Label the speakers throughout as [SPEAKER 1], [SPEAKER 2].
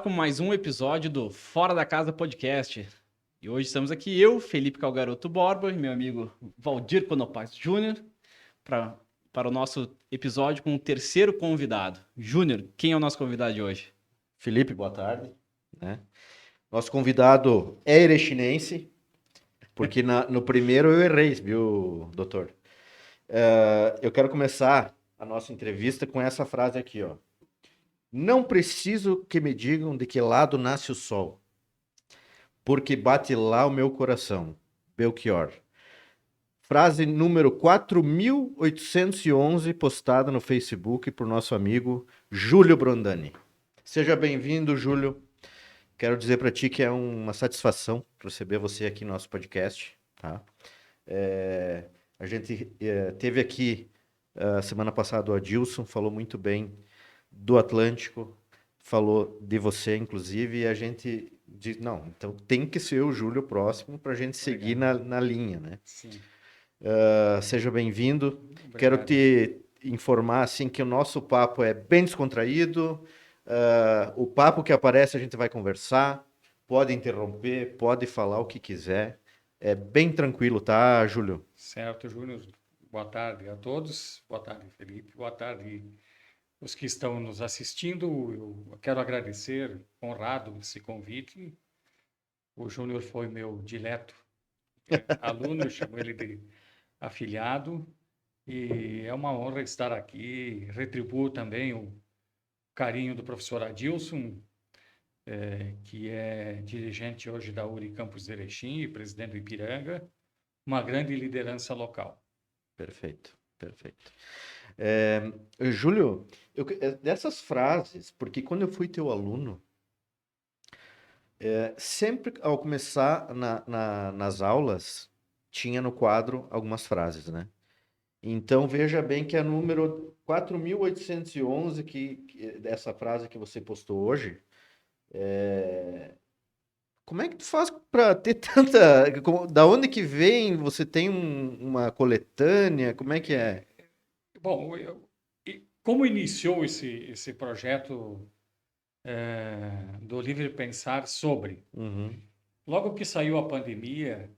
[SPEAKER 1] com mais um episódio do Fora da Casa Podcast. E hoje estamos aqui eu, Felipe Calgaroto Borba e meu amigo Valdir Conopaz Júnior para o nosso episódio com o terceiro convidado. Júnior, quem é o nosso convidado de hoje?
[SPEAKER 2] Felipe, boa tarde. Nosso convidado é erechinense, porque no primeiro eu errei, viu, doutor? Eu quero começar a nossa entrevista com essa frase aqui, ó. Não preciso que me digam de que lado nasce o sol, porque bate lá o meu coração. Belchior. Frase número 4.811, postada no Facebook por nosso amigo Júlio Brondani. Seja bem-vindo, Júlio. Quero dizer para ti que é uma satisfação receber você aqui no nosso podcast, tá? A gente teve aqui semana passada o Adilson, falou muito bem do Atlântico, falou de você, inclusive, e a gente diz, não, então tem que ser o Júlio próximo para a gente seguir na linha, né?
[SPEAKER 3] Sim.
[SPEAKER 2] Seja bem-vindo.
[SPEAKER 3] Obrigado.
[SPEAKER 2] Quero te informar assim que o nosso papo é bem descontraído. O papo que aparece a gente vai conversar. Pode interromper, pode falar o que quiser. É bem tranquilo, tá, Júlio?
[SPEAKER 3] Certo, Júnior. Boa tarde a todos. Boa tarde, Felipe. Boa tarde os que estão nos assistindo. Eu quero agradecer, honrado esse convite. O Júnior foi meu dileto aluno, eu chamo ele de afilhado. E é uma honra estar aqui. Retribuo também o carinho do professor Adilson, que é dirigente hoje da URI Campus de Erechim e presidente do Ipiranga, uma grande liderança local.
[SPEAKER 2] Perfeito, perfeito. Júlio, dessas frases, porque quando eu fui teu aluno, sempre ao começar nas aulas, tinha no quadro algumas frases, né? Então, veja bem que é número 4.811, dessa frase que você postou hoje. Como é que tu faz para ter tanta... Da onde que vem? Você tem uma coletânea? Como é que é?
[SPEAKER 3] Bom, como iniciou esse projeto do Livre Pensar sobre?
[SPEAKER 2] Uhum,
[SPEAKER 3] Logo que saiu a pandemia,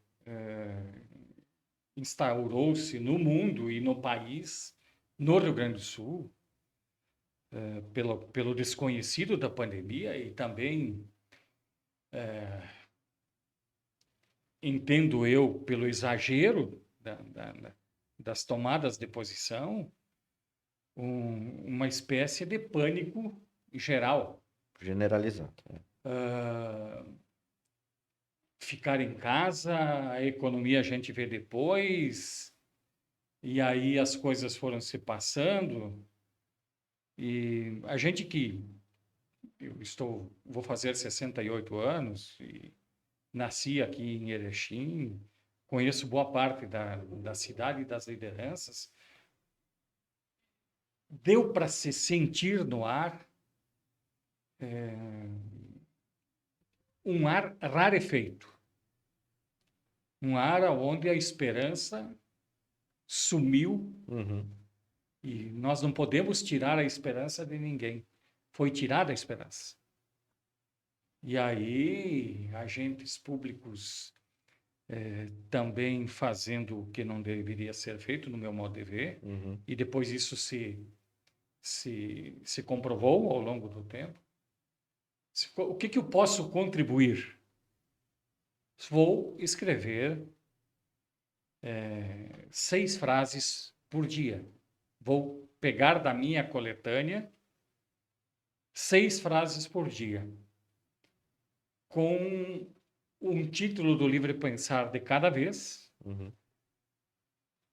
[SPEAKER 3] instaurou-se no mundo e no país, no Rio Grande do Sul, pelo desconhecido da pandemia e também, entendo eu, pelo exagero das tomadas de posição, uma espécie de pânico geral.
[SPEAKER 2] generalizado.
[SPEAKER 3] Ficar em casa, a economia a gente vê depois, e aí as coisas foram se passando, e a gente vou fazer 68 anos, e nasci aqui em Erechim, conheço boa parte da cidade e das lideranças, deu para se sentir no ar um ar rarefeito. Um ar onde a esperança sumiu
[SPEAKER 2] Uhum.
[SPEAKER 3] e nós não podemos tirar a esperança de ninguém. Foi tirada a esperança. E aí, agentes públicos também fazendo o que não deveria ser feito, no meu modo de ver,
[SPEAKER 2] Uhum.
[SPEAKER 3] e depois isso se comprovou ao longo do tempo. O que eu posso contribuir? Vou escrever 6 frases por dia. Vou pegar da minha coletânea 6 frases por dia, com um título do Livre Pensar de cada vez
[SPEAKER 2] Uhum.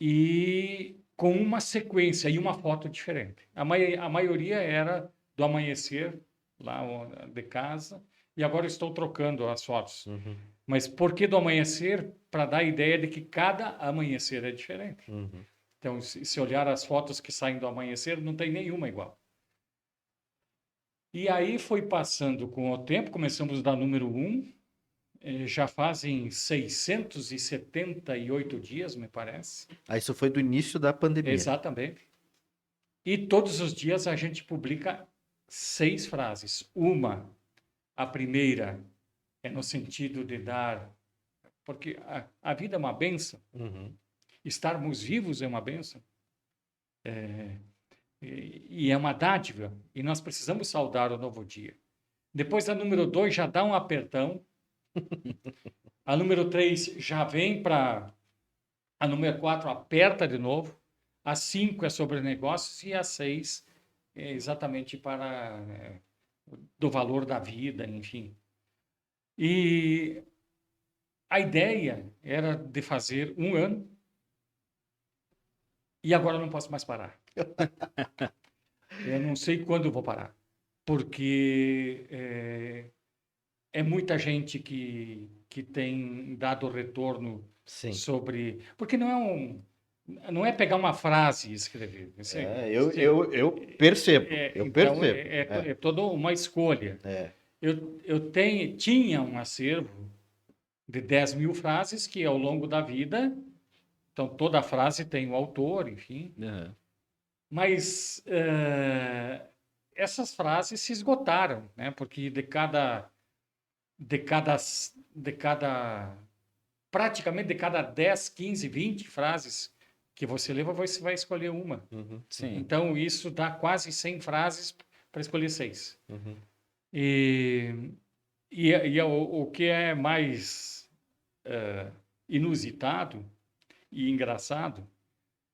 [SPEAKER 3] e com uma sequência e uma foto diferente. A maioria era do amanhecer, lá de casa, e agora estou trocando as fotos.
[SPEAKER 2] Uhum.
[SPEAKER 3] Mas por que do amanhecer? Para dar a ideia de que cada amanhecer é diferente.
[SPEAKER 2] Uhum.
[SPEAKER 3] Então, se olhar as fotos que saem do amanhecer, não tem nenhuma igual. E aí foi passando com o tempo, começamos da número 1, já fazem 678 dias, me parece.
[SPEAKER 2] Isso foi do início da pandemia.
[SPEAKER 3] Exatamente. E todos os dias a gente publica 6 frases. Uma A primeira é no sentido de dar... Porque a vida é uma bênção.
[SPEAKER 2] Uhum.
[SPEAKER 3] Estarmos vivos é uma bênção. E é uma dádiva. E nós precisamos saudar o novo dia. Depois a número 2 já dá um apertão. A número 3 já vem para... A número 4 aperta de novo. A 5 é sobre negócios. E a 6 é exatamente para do valor da vida, enfim. E a ideia era de fazer 1 ano. E agora eu não posso mais parar. Eu não sei quando eu vou parar. Porque é muita gente que tem dado retorno
[SPEAKER 2] Sim.
[SPEAKER 3] sobre... Porque não é pegar uma frase e escrever.
[SPEAKER 2] Eu percebo. Eu
[SPEAKER 3] Então,
[SPEAKER 2] percebo.
[SPEAKER 3] é toda uma escolha.
[SPEAKER 2] É.
[SPEAKER 3] Eu tinha um acervo de 10 mil frases que, ao longo da vida... Então, toda frase tem o autor, enfim.
[SPEAKER 1] Uhum.
[SPEAKER 3] Mas essas frases se esgotaram, né? Porque praticamente de cada 10, 15, 20 frases que você leva, você vai escolher uma.
[SPEAKER 2] Uhum.
[SPEAKER 1] Sim.
[SPEAKER 3] Então, isso dá quase 100 frases para escolher 6.
[SPEAKER 2] Uhum.
[SPEAKER 3] O que é mais inusitado e engraçado,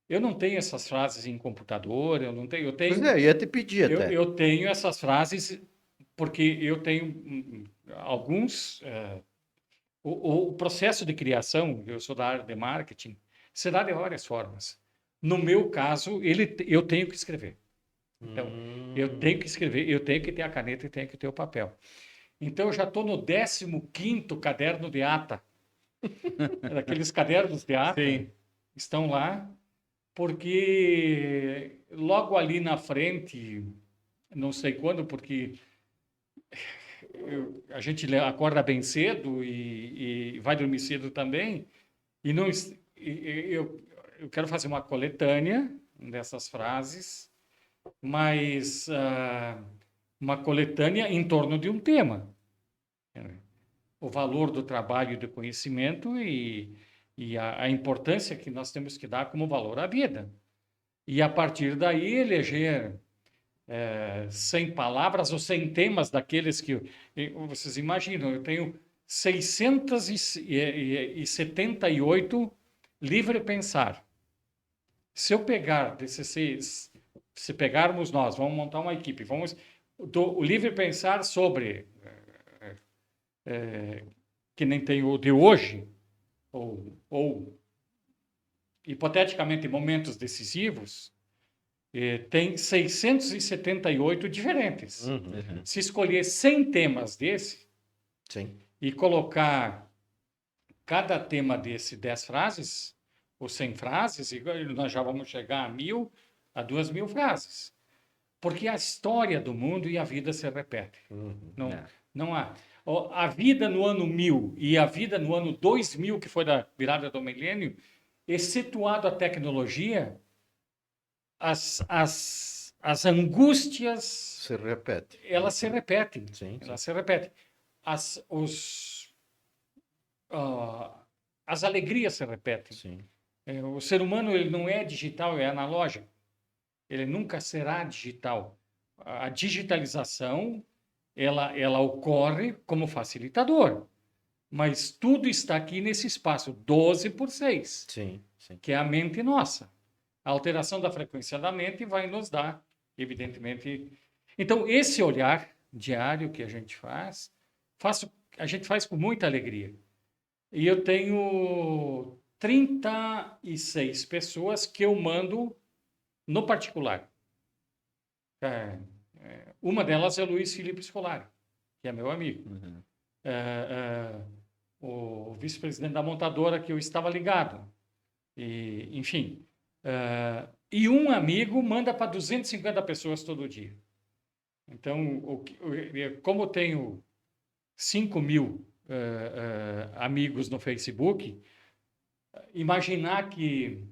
[SPEAKER 3] eu não tenho essas frases em computador, eu tenho,
[SPEAKER 2] Pois é, ia te pedir até.
[SPEAKER 3] eu tenho essas frases porque eu tenho alguns... O processo de criação, eu sou da área de marketing, se dá de várias formas. No meu caso, eu tenho que escrever. Então, eu tenho que escrever, eu tenho que ter a caneta e tenho que ter o papel. Então, eu já estou no 15º caderno de ata. Aqueles cadernos de ata
[SPEAKER 1] Sim.
[SPEAKER 3] estão lá, porque logo ali na frente, não sei quando, porque a gente acorda bem cedo e vai dormir cedo também, e não eu quero fazer uma coletânea dessas frases, mas uma coletânea em torno de um tema. O valor do trabalho e do conhecimento e a importância que nós temos que dar como valor à vida. E, a partir daí, eleger 100 palavras ou 100 temas daqueles que... Vocês imaginam, eu tenho 678 livre pensar. Se eu pegar desses... Se pegarmos nós, vamos montar uma equipe, o livre pensar sobre... que nem tem o de hoje, ou hipoteticamente momentos decisivos, tem 678 diferentes.
[SPEAKER 2] Uhum.
[SPEAKER 3] Se escolher 100 temas desse
[SPEAKER 2] Sim.
[SPEAKER 3] e colocar cada tema desse 10 frases, ou 100 frases, e nós já vamos chegar a 1.000, a 2.000 frases. Porque a história do mundo e a vida se repetem.
[SPEAKER 2] Uhum.
[SPEAKER 3] Não há. A vida no ano 1000 e a vida no ano 2000, que foi da virada do milênio, excetuado a tecnologia, as angústias...
[SPEAKER 2] Se repete.
[SPEAKER 3] Elas se repetem.
[SPEAKER 2] Sim,
[SPEAKER 3] Elas se repetem. As alegrias se repetem.
[SPEAKER 2] Sim.
[SPEAKER 3] O ser humano ele não é digital, é analógico. Ele nunca será digital. A digitalização ela ocorre como facilitador, mas tudo está aqui nesse espaço 12/6,
[SPEAKER 2] Sim, sim.
[SPEAKER 3] que é a mente nossa. A alteração da frequência da mente vai nos dar, evidentemente... Então, esse olhar diário que a gente a gente faz com muita alegria. E eu tenho 36 pessoas que eu mando no particular. Uma delas é o Luiz Felipe Scolari, que é meu amigo.
[SPEAKER 1] Uhum.
[SPEAKER 3] O vice-presidente da montadora que eu estava ligado. Enfim. E um amigo manda para 250 pessoas todo dia. Então, como eu tenho 5.000 amigos no Facebook, imaginar que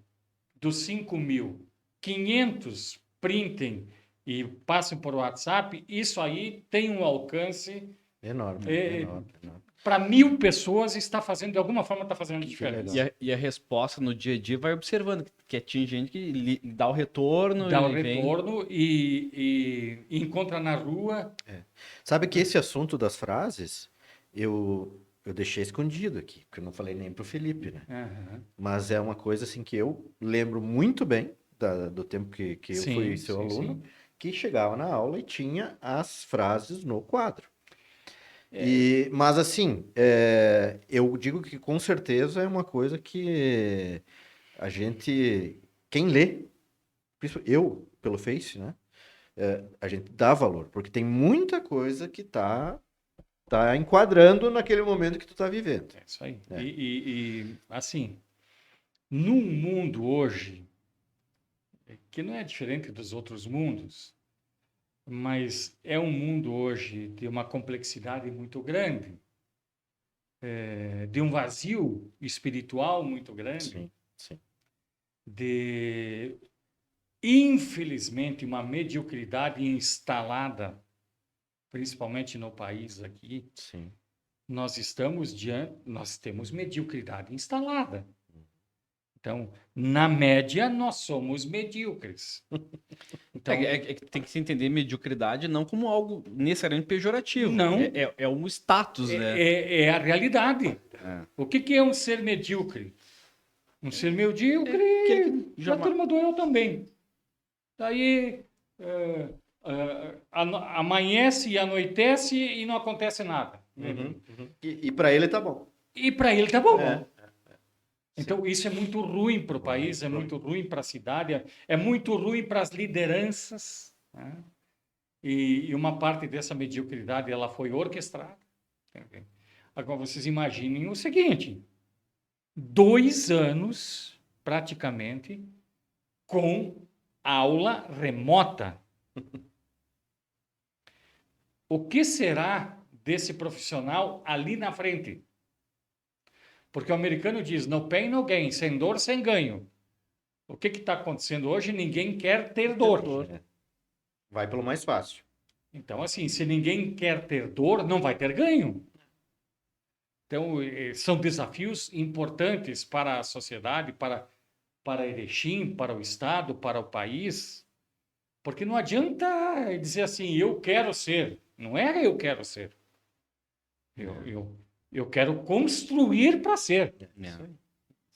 [SPEAKER 3] dos 5.000, 500 printem e passem por WhatsApp, isso aí tem um alcance
[SPEAKER 2] Enorme,
[SPEAKER 3] É,
[SPEAKER 2] enorme, enorme.
[SPEAKER 3] Para 1.000 pessoas está fazendo, de alguma forma está fazendo diferença.
[SPEAKER 1] E a resposta no dia a dia vai observando que tinha gente que dá o retorno
[SPEAKER 3] Dá o
[SPEAKER 1] e vem.
[SPEAKER 3] retorno e encontra na rua.
[SPEAKER 2] Sabe que esse assunto das frases, eu deixei escondido aqui, porque eu não falei nem pro Felipe, né?
[SPEAKER 3] Aham.
[SPEAKER 2] Mas é uma coisa assim que eu lembro muito bem do tempo que eu
[SPEAKER 3] Sim,
[SPEAKER 2] fui seu
[SPEAKER 3] sim,
[SPEAKER 2] aluno,
[SPEAKER 3] sim.
[SPEAKER 2] que chegava na aula e tinha as frases no quadro.
[SPEAKER 3] É.
[SPEAKER 2] Mas assim, eu digo que com certeza é uma coisa que a gente, quem lê, eu pelo Face, né? A gente dá valor, porque tem muita coisa que tá enquadrando naquele momento que tu tá vivendo.
[SPEAKER 3] É isso aí.
[SPEAKER 2] É.
[SPEAKER 3] Assim, num mundo hoje, que não é diferente dos outros mundos, mas é um mundo hoje de uma complexidade muito grande, de um vazio espiritual muito grande,
[SPEAKER 2] Sim, sim,
[SPEAKER 3] de, infelizmente, uma mediocridade instalada, principalmente no país aqui.
[SPEAKER 2] sim.
[SPEAKER 3] Nós temos mediocridade instalada. Então, na média, nós somos medíocres. Então,
[SPEAKER 1] Que tem que se entender mediocridade não como algo necessariamente pejorativo.
[SPEAKER 3] não
[SPEAKER 1] É um status, né?
[SPEAKER 3] é a realidade.
[SPEAKER 2] É.
[SPEAKER 3] O que é um ser medíocre? Um ser medíocre,
[SPEAKER 1] Aquele que
[SPEAKER 3] a turma do eu também. Daí, amanhece e anoitece e não acontece nada.
[SPEAKER 2] Uhum, uhum. E para ele tá bom.
[SPEAKER 3] E para ele tá bom.
[SPEAKER 2] É.
[SPEAKER 3] Então, isso é muito ruim para o país, é muito ruim para a cidade, é muito ruim para as lideranças, né? E uma parte dessa mediocridade ela foi orquestrada. Agora, vocês imaginem o seguinte: 2 anos, praticamente, com aula remota. O que será desse profissional ali na frente? Porque o americano diz, no pain, no gain, sem dor, sem ganho. O que está acontecendo hoje? Ninguém quer ter dor.
[SPEAKER 2] É. Vai pelo mais fácil.
[SPEAKER 3] Então, assim, se ninguém quer ter dor, não vai ter ganho. Então, são desafios importantes para a sociedade, para Erechim, para o Estado, para o país, porque não adianta dizer assim, eu quero ser. Não é eu quero ser. Eu quero construir para ser.
[SPEAKER 2] Isso aí.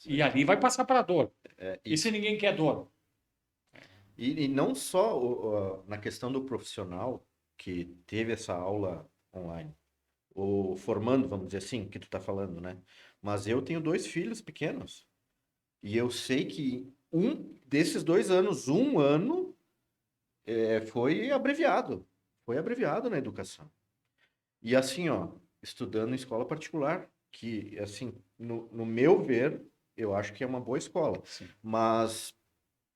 [SPEAKER 3] E ali vai passar para a dor. E
[SPEAKER 2] Isso.
[SPEAKER 3] se ninguém quer dor?
[SPEAKER 2] E não só na questão do profissional que teve essa aula online, ou formando, vamos dizer assim, que tu tá falando, né? Mas eu tenho 2 filhos pequenos. E eu sei que um desses 2 anos, um ano, foi abreviado. Foi abreviado na educação. E assim, ó, estudando em escola particular, que, assim, no meu ver, eu acho que é uma boa escola.
[SPEAKER 3] Sim.
[SPEAKER 2] Mas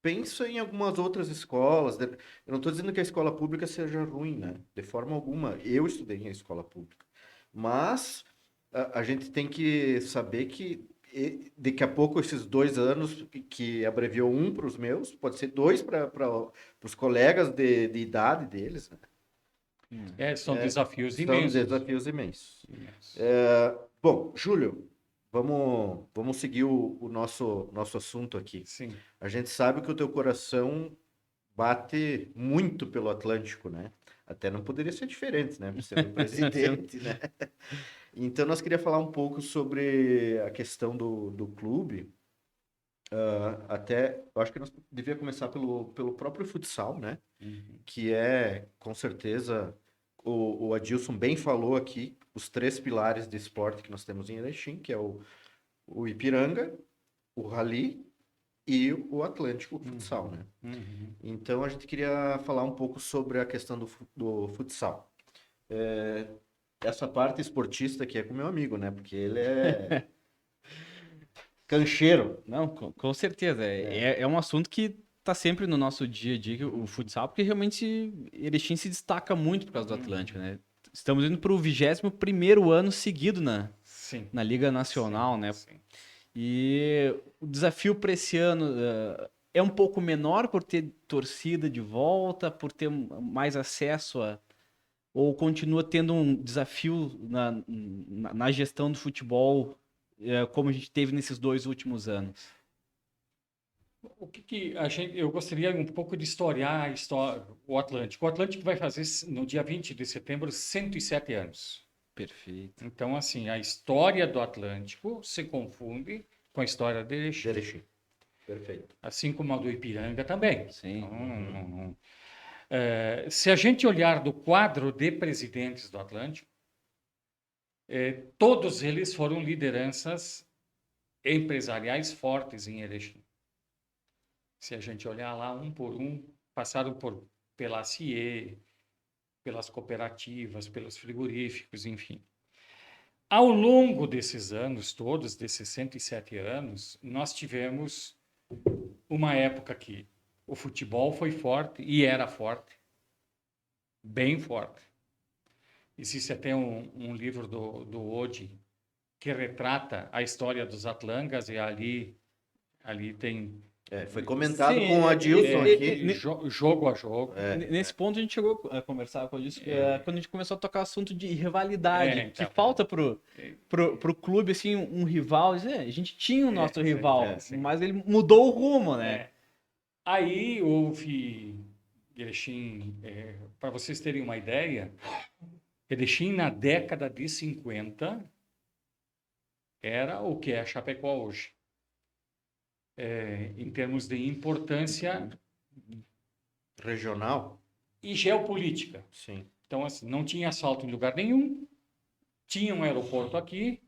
[SPEAKER 2] pensa em algumas outras escolas. Eu não estou dizendo que a escola pública seja ruim, né? De forma alguma. Eu estudei em escola pública. Mas a gente tem que saber que daqui a pouco esses 2 anos que abreviou um para os meus, pode ser 2 para os colegas de idade deles, né?
[SPEAKER 3] São desafios
[SPEAKER 2] São
[SPEAKER 3] imensos.
[SPEAKER 2] desafios imensos.
[SPEAKER 3] Imensos.
[SPEAKER 2] Bom, Júlio, vamos seguir o nosso assunto aqui.
[SPEAKER 3] Sim.
[SPEAKER 2] A gente sabe que o teu coração bate muito pelo Atlântico, né? Até não poderia ser diferente, né? Por ser o presidente, né? Então, nós queríamos falar um pouco sobre a questão do clube. Até, eu acho que nós devíamos começar pelo próprio futsal, né? Que é, com certeza, o Adilson bem falou aqui, os 3 pilares de esporte que nós temos em Erechim, que é o Ipiranga, o Rally e o Atlântico Futsal, né?
[SPEAKER 3] Uhum.
[SPEAKER 2] Então, a gente queria falar um pouco sobre a questão do futsal. Essa parte esportista aqui é com meu amigo, né? Porque ele é cancheiro.
[SPEAKER 1] Não, com certeza. É um assunto que está sempre no nosso dia a dia, o futsal, porque realmente Erechim se destaca muito por causa do Atlântico, né? Estamos indo para o 21º ano seguido
[SPEAKER 3] Sim.
[SPEAKER 1] na Liga Nacional,
[SPEAKER 3] Sim,
[SPEAKER 1] né?
[SPEAKER 3] sim.
[SPEAKER 1] E o desafio para esse ano é um pouco menor por ter torcida de volta, por ter mais acesso Ou continua tendo um desafio na gestão do futebol, como a gente teve nesses 2 últimos anos?
[SPEAKER 3] O que que a gente, eu gostaria um pouco de historiar o Atlântico. O Atlântico vai fazer, no dia 20 de setembro, 107 anos.
[SPEAKER 1] Perfeito.
[SPEAKER 3] Então, assim, a história do Atlântico se confunde com a história de
[SPEAKER 2] De
[SPEAKER 3] Erechim,
[SPEAKER 2] Erechim. Perfeito.
[SPEAKER 3] assim como a do Ipiranga também.
[SPEAKER 1] Sim.
[SPEAKER 3] Então, se a gente olhar do quadro de presidentes do Atlântico, todos eles foram lideranças empresariais fortes em Erechim. Se a gente olhar lá um por um, passaram pela CIE, pelas cooperativas, pelos frigoríficos, enfim. Ao longo desses anos todos, desses 107 anos, nós tivemos uma época que o futebol foi forte e era forte, bem forte. Existe até um livro do Odi que retrata a história dos Atlangas e ali tem
[SPEAKER 2] Foi comentado
[SPEAKER 1] Sim,
[SPEAKER 2] com o Adilson aqui.
[SPEAKER 3] jogo a jogo.
[SPEAKER 1] Nesse ponto a gente chegou a conversar com isso, quando a gente começou a tocar assunto de rivalidade,
[SPEAKER 3] Então,
[SPEAKER 1] que falta pro clube, assim, um rival. A gente tinha o nosso rival,
[SPEAKER 3] sim.
[SPEAKER 1] mas ele mudou o rumo, né?
[SPEAKER 3] Aí houve Erechim, para vocês terem uma ideia, Erechim na década de 50 era o que é a Chapecó hoje. Em termos de importância
[SPEAKER 2] Regional?
[SPEAKER 3] e geopolítica.
[SPEAKER 2] Sim.
[SPEAKER 3] Então, assim, não tinha asfalto em lugar nenhum, tinha um aeroporto aqui,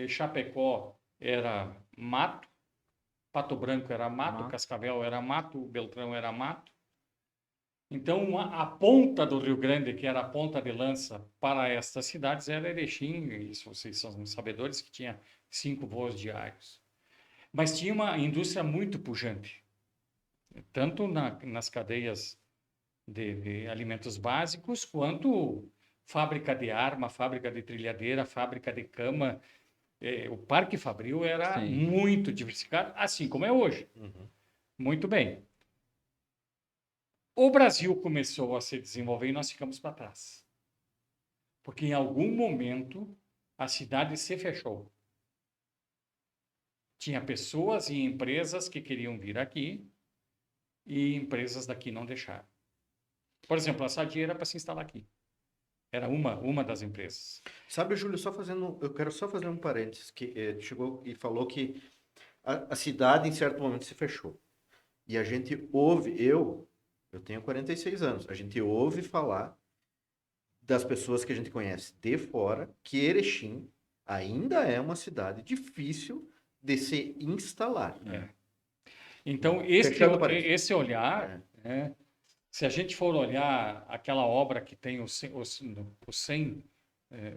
[SPEAKER 3] Chapecó era mato, Pato Branco era mato, Cascavel era mato, Beltrão era mato. Então, a ponta do Rio Grande, que era a ponta de lança para estas cidades, era Erechim, isso vocês são sabedores, que tinha 5 voos diários. Mas tinha uma indústria muito pujante, tanto nas cadeias de alimentos básicos, quanto fábrica de arma, fábrica de trilhadeira, fábrica de cama. O Parque Fabril era muito diversificado, assim como é hoje. Muito bem. O Brasil começou a se desenvolver e nós ficamos para trás. Porque em algum momento a cidade se fechou. Tinha pessoas e empresas que queriam vir aqui e empresas daqui não deixaram. Por exemplo, a Sadia era para se instalar aqui. Era uma das empresas.
[SPEAKER 2] Sabe, Júlio, eu quero só fazer um parênteses, que chegou e falou que a cidade em certo momento se fechou. E a gente ouve, eu tenho 46 anos, a gente ouve falar das pessoas que a gente conhece de fora, que Erechim ainda é uma cidade difícil de se instalar.
[SPEAKER 3] Então, esse olhar, se a gente for olhar aquela obra que tem os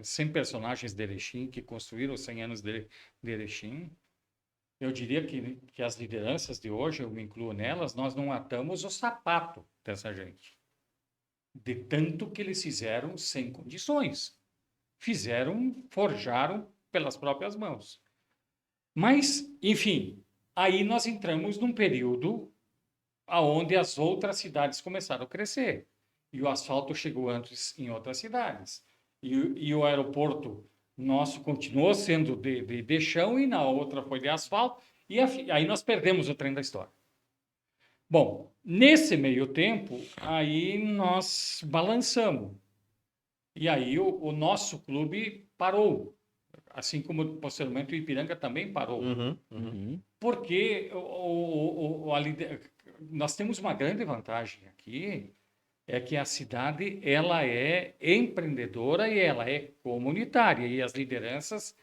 [SPEAKER 3] 100 personagens de Erechim, que construíram os 100 anos de Erechim, eu diria que as lideranças de hoje, eu me incluo nelas, nós não atamos o sapato dessa gente. De tanto que eles fizeram sem condições. Forjaram pelas próprias mãos. Mas, enfim, aí nós entramos num período onde as outras cidades começaram a crescer. E o asfalto chegou antes em outras cidades. E o aeroporto nosso continuou sendo de chão e na outra foi de asfalto. E aí nós perdemos o trem da história. Bom, nesse meio tempo, aí nós balançamos. E aí o nosso clube parou. Assim como posteriormente o Ipiranga também parou. Porque nós temos uma grande vantagem aqui, é que a cidade ela é empreendedora e ela é comunitária. E as lideranças,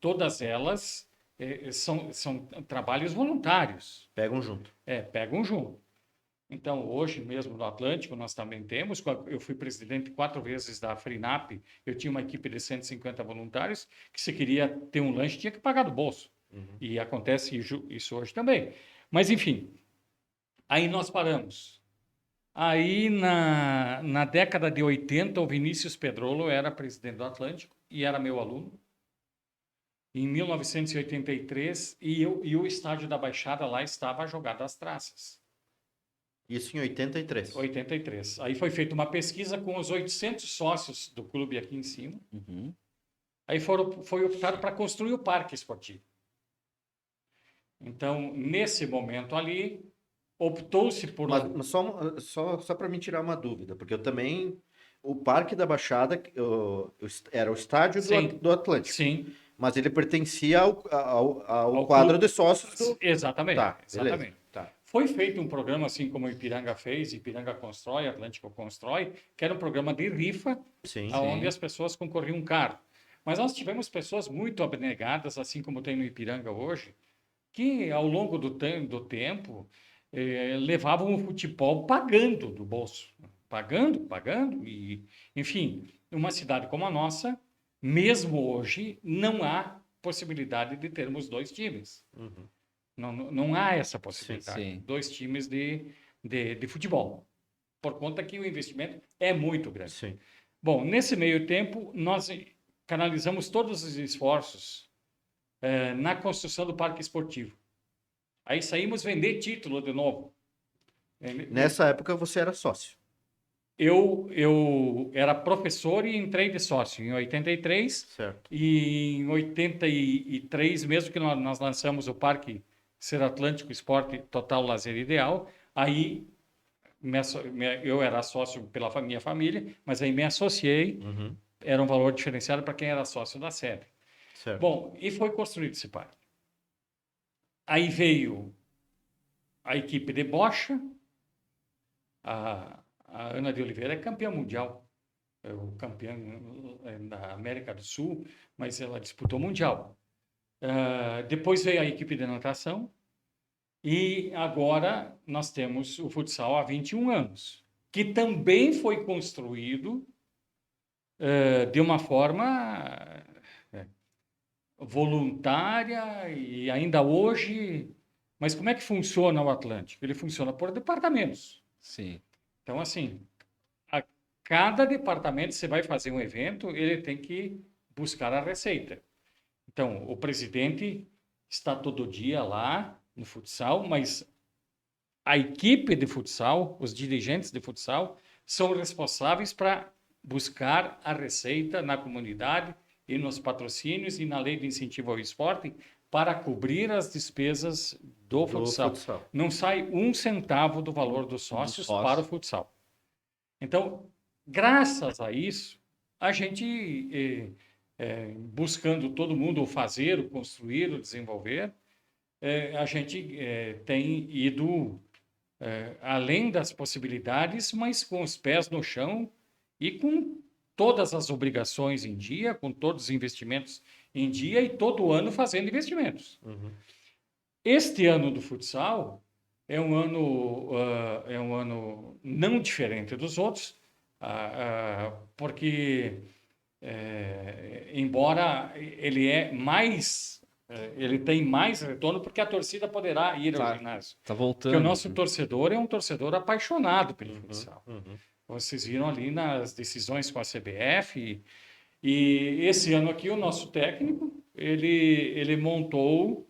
[SPEAKER 3] todas elas são trabalhos voluntários.
[SPEAKER 2] Pegam junto.
[SPEAKER 3] Pegam junto. Então, hoje mesmo no Atlântico, nós também temos. Eu fui presidente 4 vezes da FRINAP. Eu tinha uma equipe de 150 voluntários que, se queria ter um lanche, tinha que pagar do bolso. E acontece isso hoje também. Mas, enfim, aí nós paramos. Aí, na década de 80, o Vinícius Pedrolo era presidente do Atlântico e era meu aluno. Em 1983, e o estádio da Baixada lá estava jogado às traças.
[SPEAKER 2] Isso em 83.
[SPEAKER 3] 83. Aí foi feita uma pesquisa com os 800 sócios do clube aqui em cima.
[SPEAKER 1] Uhum.
[SPEAKER 3] Aí foi optado para construir o parque esportivo. Então, nesse momento ali, optou-se por...
[SPEAKER 2] Mas só para me tirar uma dúvida, porque eu também. O Parque da Baixada era o estádio
[SPEAKER 3] Sim,
[SPEAKER 2] do Atlântico,
[SPEAKER 3] sim,
[SPEAKER 2] mas ele pertencia ao
[SPEAKER 3] ao
[SPEAKER 2] quadro
[SPEAKER 3] clube.
[SPEAKER 2] de sócios do.
[SPEAKER 3] Exatamente,
[SPEAKER 2] Tá, beleza.
[SPEAKER 3] exatamente.
[SPEAKER 2] Tá.
[SPEAKER 3] Foi feito um programa, assim como o Ipiranga fez, Ipiranga Constrói, Atlântico Constrói, que era um programa de rifa,
[SPEAKER 2] Sim.
[SPEAKER 3] onde
[SPEAKER 1] Sim.
[SPEAKER 3] as pessoas concorriam um carro. Mas nós tivemos pessoas muito abnegadas, assim como tem no Ipiranga hoje, que ao longo do tempo levavam o futebol pagando do bolso. Pagando. E, enfim, numa cidade como a nossa, mesmo hoje, não há possibilidade de termos dois times.
[SPEAKER 2] Uhum.
[SPEAKER 3] Não há essa possibilidade.
[SPEAKER 1] Sim.
[SPEAKER 3] Dois times de futebol. Por conta que o investimento é muito grande.
[SPEAKER 2] Sim.
[SPEAKER 3] Bom, nesse meio tempo, nós canalizamos todos os esforços na construção do parque esportivo. Aí saímos vender título de novo.
[SPEAKER 2] Nessa época você era sócio.
[SPEAKER 3] Eu era professor e entrei de sócio em 83.
[SPEAKER 2] Certo.
[SPEAKER 3] E em 83, mesmo que nós lançamos o Parque Ser Atlântico Esporte Total Lazer Ideal, aí eu era sócio pela minha família, mas aí me associei,
[SPEAKER 2] Uhum.
[SPEAKER 3] era um valor diferenciado para quem era sócio da sede.
[SPEAKER 2] Certo.
[SPEAKER 3] Bom, e foi construído esse parque. Aí veio a equipe de bocha, a Ana de Oliveira é campeã mundial, é o campeã da América do Sul, mas ela disputou mundial. Depois veio a equipe de natação e agora nós temos o futsal há 21 anos, que também foi construído de uma forma voluntária e ainda hoje. Mas como é que funciona o Atlântico? Ele funciona por departamentos.
[SPEAKER 1] Sim.
[SPEAKER 3] Então, assim, a cada departamento você vai fazer um evento, ele tem que buscar a receita. Então, o presidente está todo dia lá no futsal, mas a equipe de futsal, os dirigentes de futsal, são responsáveis para buscar a receita na comunidade e nos patrocínios e na lei de incentivo ao esporte para cobrir as despesas do futsal. Não sai um centavo do valor dos sócios para o futsal. Então, graças a isso, a gente, buscando todo mundo o fazer, o construir, o desenvolver, a gente tem ido além das possibilidades, mas com os pés no chão e com todas as obrigações em dia, com todos os investimentos em dia e todo ano fazendo investimentos.
[SPEAKER 2] Uhum.
[SPEAKER 3] Este ano do futsal é um ano não diferente dos outros, porque embora ele tem mais retorno porque a torcida poderá ir ao ginásio.
[SPEAKER 1] Tá voltando.
[SPEAKER 3] Porque o nosso torcedor é um torcedor apaixonado pelo futsal.
[SPEAKER 2] Uhum.
[SPEAKER 3] Vocês viram ali nas decisões com a CBF e esse ano aqui o nosso técnico ele montou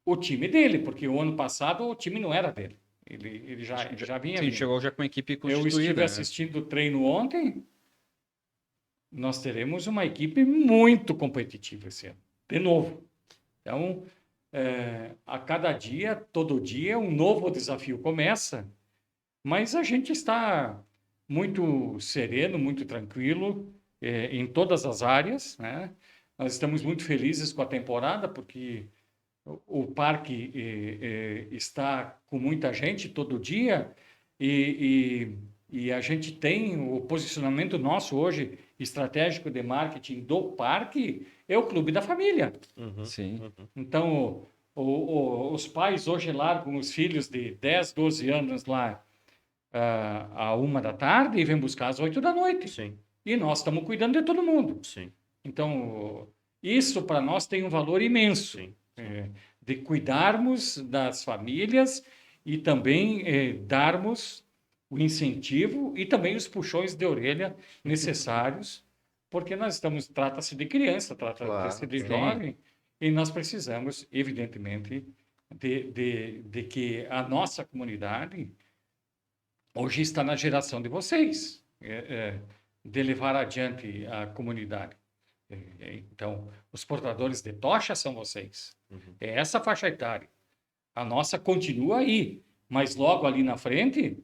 [SPEAKER 3] o time dele, porque o ano passado o time não era dele. Ele já vinha.
[SPEAKER 1] Sim, chegou já com a equipe constituída.
[SPEAKER 3] Eu estive assistindo o treino ontem. Nós teremos uma equipe muito competitiva esse ano, de novo. Então, a cada dia, todo dia, um novo desafio começa, mas a gente está muito sereno, muito tranquilo em todas as áreas, né? Nós estamos muito felizes com a temporada, porque o parque está com muita gente todo dia e a gente tem o posicionamento nosso hoje estratégico de marketing do parque é o clube da família.
[SPEAKER 2] Uhum.
[SPEAKER 1] Sim.
[SPEAKER 2] Uhum.
[SPEAKER 3] Então, os pais hoje largam os filhos de 10, 12 anos lá à 1 da tarde e vêm buscar às 8 da noite.
[SPEAKER 2] Sim.
[SPEAKER 3] E nós estamos cuidando de todo mundo.
[SPEAKER 2] Sim.
[SPEAKER 3] Então, isso para nós tem um valor imenso.
[SPEAKER 2] Sim.
[SPEAKER 3] De cuidarmos das famílias e também darmos o incentivo e também os puxões de orelha necessários, porque trata-se de criança, trata-se de jovem, e nós precisamos, evidentemente, de que a nossa comunidade hoje está na geração de vocês, de levar adiante a comunidade. Então, os portadores de tocha são vocês. É essa faixa etária. A nossa continua aí, mas logo ali na frente,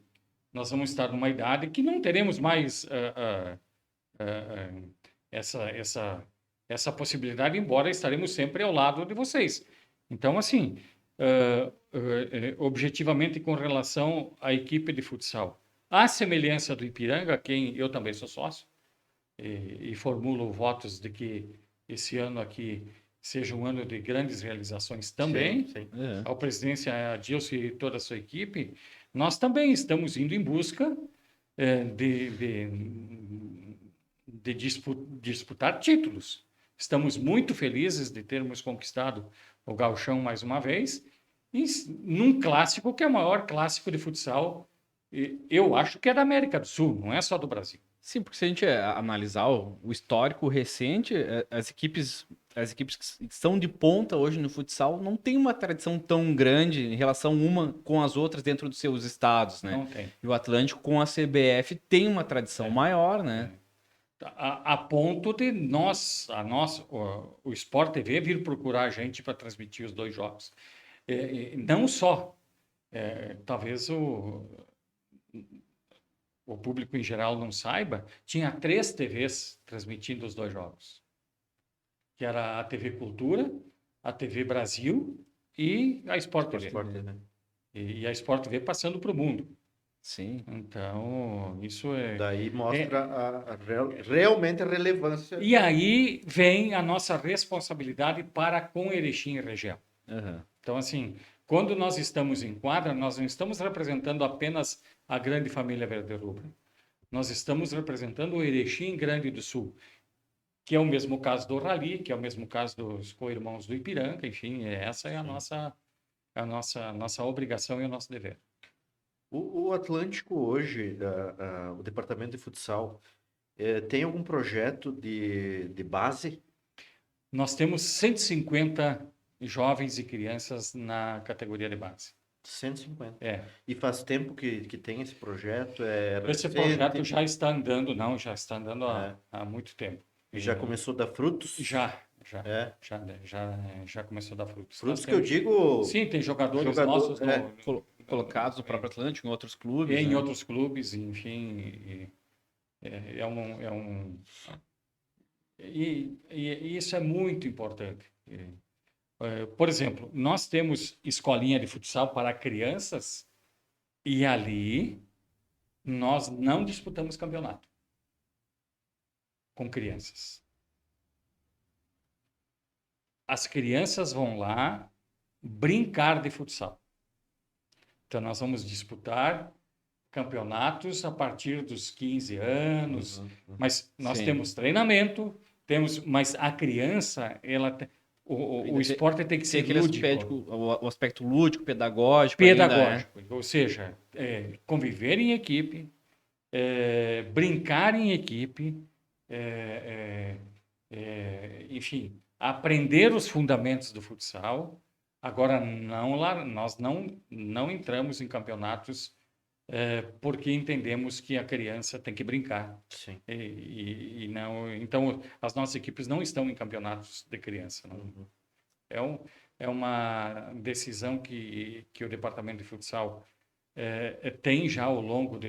[SPEAKER 3] nós vamos estar numa idade que não teremos mais essa possibilidade, embora estaremos sempre ao lado de vocês. Então, assim, objetivamente com relação à equipe de futsal, à semelhança do Ipiranga, quem eu também sou sócio, e formulo votos de que esse ano aqui seja um ano de grandes realizações também,
[SPEAKER 2] Sim.
[SPEAKER 3] ao presidência, a Dilson e toda a sua equipe, nós também estamos indo em busca de disputar títulos. Estamos muito felizes de termos conquistado o Gauchão mais uma vez, e num clássico que é o maior clássico de futsal, eu acho que é da América do Sul, não é só do Brasil.
[SPEAKER 1] Sim, porque se a gente analisar o histórico recente, as equipes que estão de ponta hoje no futsal não tem uma tradição tão grande em relação uma com as outras dentro dos seus estados, né?
[SPEAKER 3] Não tem.
[SPEAKER 1] E o Atlântico com a CBF tem uma tradição maior, né?
[SPEAKER 3] A ponto de o Sport TV vir procurar a gente para transmitir os 2 jogos. Não só, talvez o público em geral não saiba, tinha 3 TVs transmitindo os 2 jogos. Que era a TV Cultura, a TV Brasil e a Sport TV. E a Sport TV passando para o mundo.
[SPEAKER 1] Sim.
[SPEAKER 3] Então, isso é...
[SPEAKER 2] Daí mostra realmente a relevância.
[SPEAKER 3] E aí vem a nossa responsabilidade para com Erechim e região.
[SPEAKER 1] Uhum.
[SPEAKER 3] Então, assim, quando nós estamos em quadra, nós não estamos representando apenas a grande família verde-rubra. Nós estamos representando o Erechim Grande do Sul, que é o mesmo caso do Rally, que é o mesmo caso dos co-irmãos do Ipiranga, enfim, essa é a nossa obrigação e o nosso dever.
[SPEAKER 2] O Atlântico hoje, o departamento de futsal, tem algum projeto de base?
[SPEAKER 3] Nós temos 150 jovens e crianças na categoria de base.
[SPEAKER 2] 150.
[SPEAKER 3] É.
[SPEAKER 2] E faz tempo que tem esse projeto?
[SPEAKER 3] Esse projeto já está andando, já está andando há muito tempo.
[SPEAKER 2] E já começou a dar frutos?
[SPEAKER 3] Já começou a dar frutos.
[SPEAKER 2] Frutos que eu digo...
[SPEAKER 3] Sim, tem jogadores nossos
[SPEAKER 1] colocados no próprio Atlântico, em outros clubes.
[SPEAKER 3] Em
[SPEAKER 1] né?
[SPEAKER 3] outros clubes, enfim. E isso é muito importante. Por exemplo, nós temos escolinha de futsal para crianças e ali nós não disputamos campeonato com crianças. As crianças vão lá brincar de futsal. Então, nós vamos disputar campeonatos a partir dos 15 anos, mas nós temos treinamento, mas a criança, o esporte tem que ser lúdico.
[SPEAKER 1] O aspecto lúdico, pedagógico.
[SPEAKER 3] Pedagógico, ou seja, conviver em equipe, brincar em equipe, enfim, aprender os fundamentos do futsal. Agora, nós não entramos em campeonatos porque entendemos que a criança tem que brincar.
[SPEAKER 2] Sim.
[SPEAKER 3] E não, então, as nossas equipes não estão em campeonatos de criança. Não. É uma decisão que o departamento de futsal tem já ao longo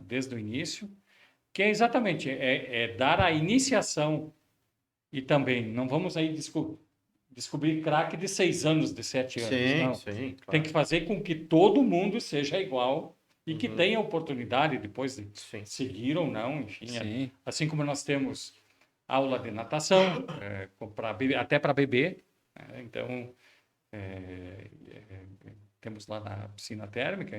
[SPEAKER 3] desde o início, que é exatamente dar a iniciação e também não vamos aí descobrir craque de 6 anos, de 7 anos.
[SPEAKER 2] Sim,
[SPEAKER 3] não.
[SPEAKER 2] sim, claro.
[SPEAKER 3] Tem que fazer com que todo mundo seja igual e que tenha oportunidade depois de seguir ou não, enfim.
[SPEAKER 1] Sim.
[SPEAKER 3] Assim como nós temos aula de natação, até para bebê. Então, temos lá na piscina térmica.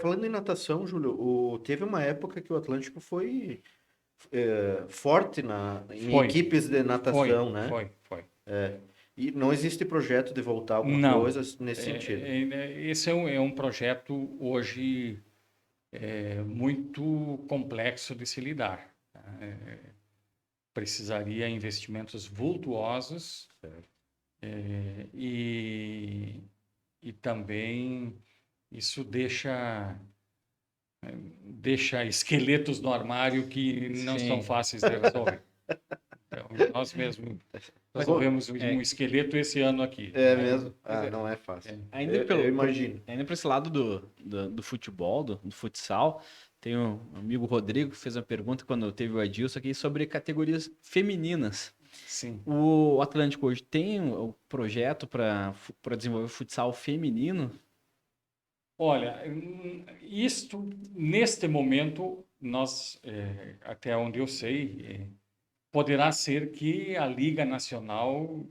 [SPEAKER 2] Falando em natação, Júlio, teve uma época que o Atlântico foi forte em equipes de natação, né?
[SPEAKER 3] Foi.
[SPEAKER 2] E não existe projeto de voltar alguma coisa nesse sentido?
[SPEAKER 3] Esse é um projeto hoje muito complexo de se lidar. Precisaria investimentos vultuosos e também isso deixa deixa esqueletos no armário que não
[SPEAKER 1] Sim.
[SPEAKER 3] são fáceis de resolver. Então, nós mesmos resolvemos um esqueleto esse ano aqui.
[SPEAKER 2] É
[SPEAKER 3] né?
[SPEAKER 2] mesmo? Ah, não é fácil.
[SPEAKER 1] Ainda
[SPEAKER 2] Eu imagino.
[SPEAKER 1] ainda por esse lado do futebol, do futsal, tem um amigo Rodrigo que fez uma pergunta quando teve o Adilson aqui sobre categorias femininas.
[SPEAKER 3] Sim.
[SPEAKER 1] O Atlântico hoje tem um projeto para desenvolver futsal feminino?
[SPEAKER 3] Olha, neste momento, nós, até onde eu sei, poderá ser que a Liga Nacional,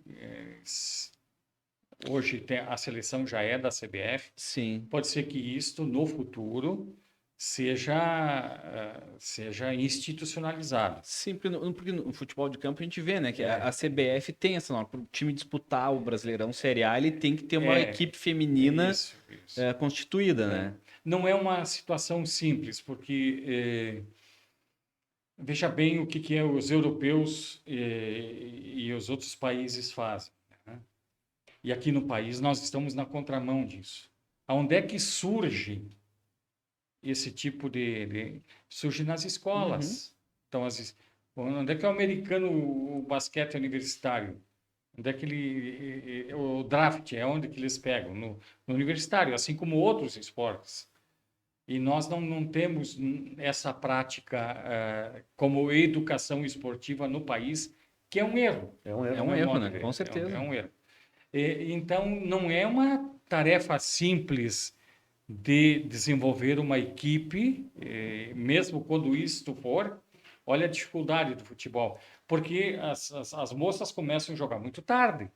[SPEAKER 3] hoje a seleção já é da CBF,
[SPEAKER 1] Sim.
[SPEAKER 3] pode ser que isto, no futuro, seja institucionalizado.
[SPEAKER 1] Sim, porque no futebol de campo a gente vê, né, que a CBF tem essa norma. Para o time disputar o Brasileirão Série A, ele tem que ter uma equipe feminina
[SPEAKER 3] Isso.
[SPEAKER 1] constituída, né?
[SPEAKER 3] Não é uma situação simples, porque veja bem o que os europeus e os outros países fazem. Né? E aqui no país nós estamos na contramão disso. Aonde é que surge esse tipo surge nas escolas. Então, onde é que é o americano, o basquete universitário? Onde é que o draft é onde que eles pegam? No universitário, assim como outros esportes. E nós não temos essa prática como educação esportiva no país, que é um erro.
[SPEAKER 2] É um erro.
[SPEAKER 1] É um erro, né? Com certeza.
[SPEAKER 3] É um erro. Então, não é uma tarefa simples de desenvolver uma equipe, mesmo quando isto for, olha a dificuldade do futebol, porque as moças começam a jogar muito tarde.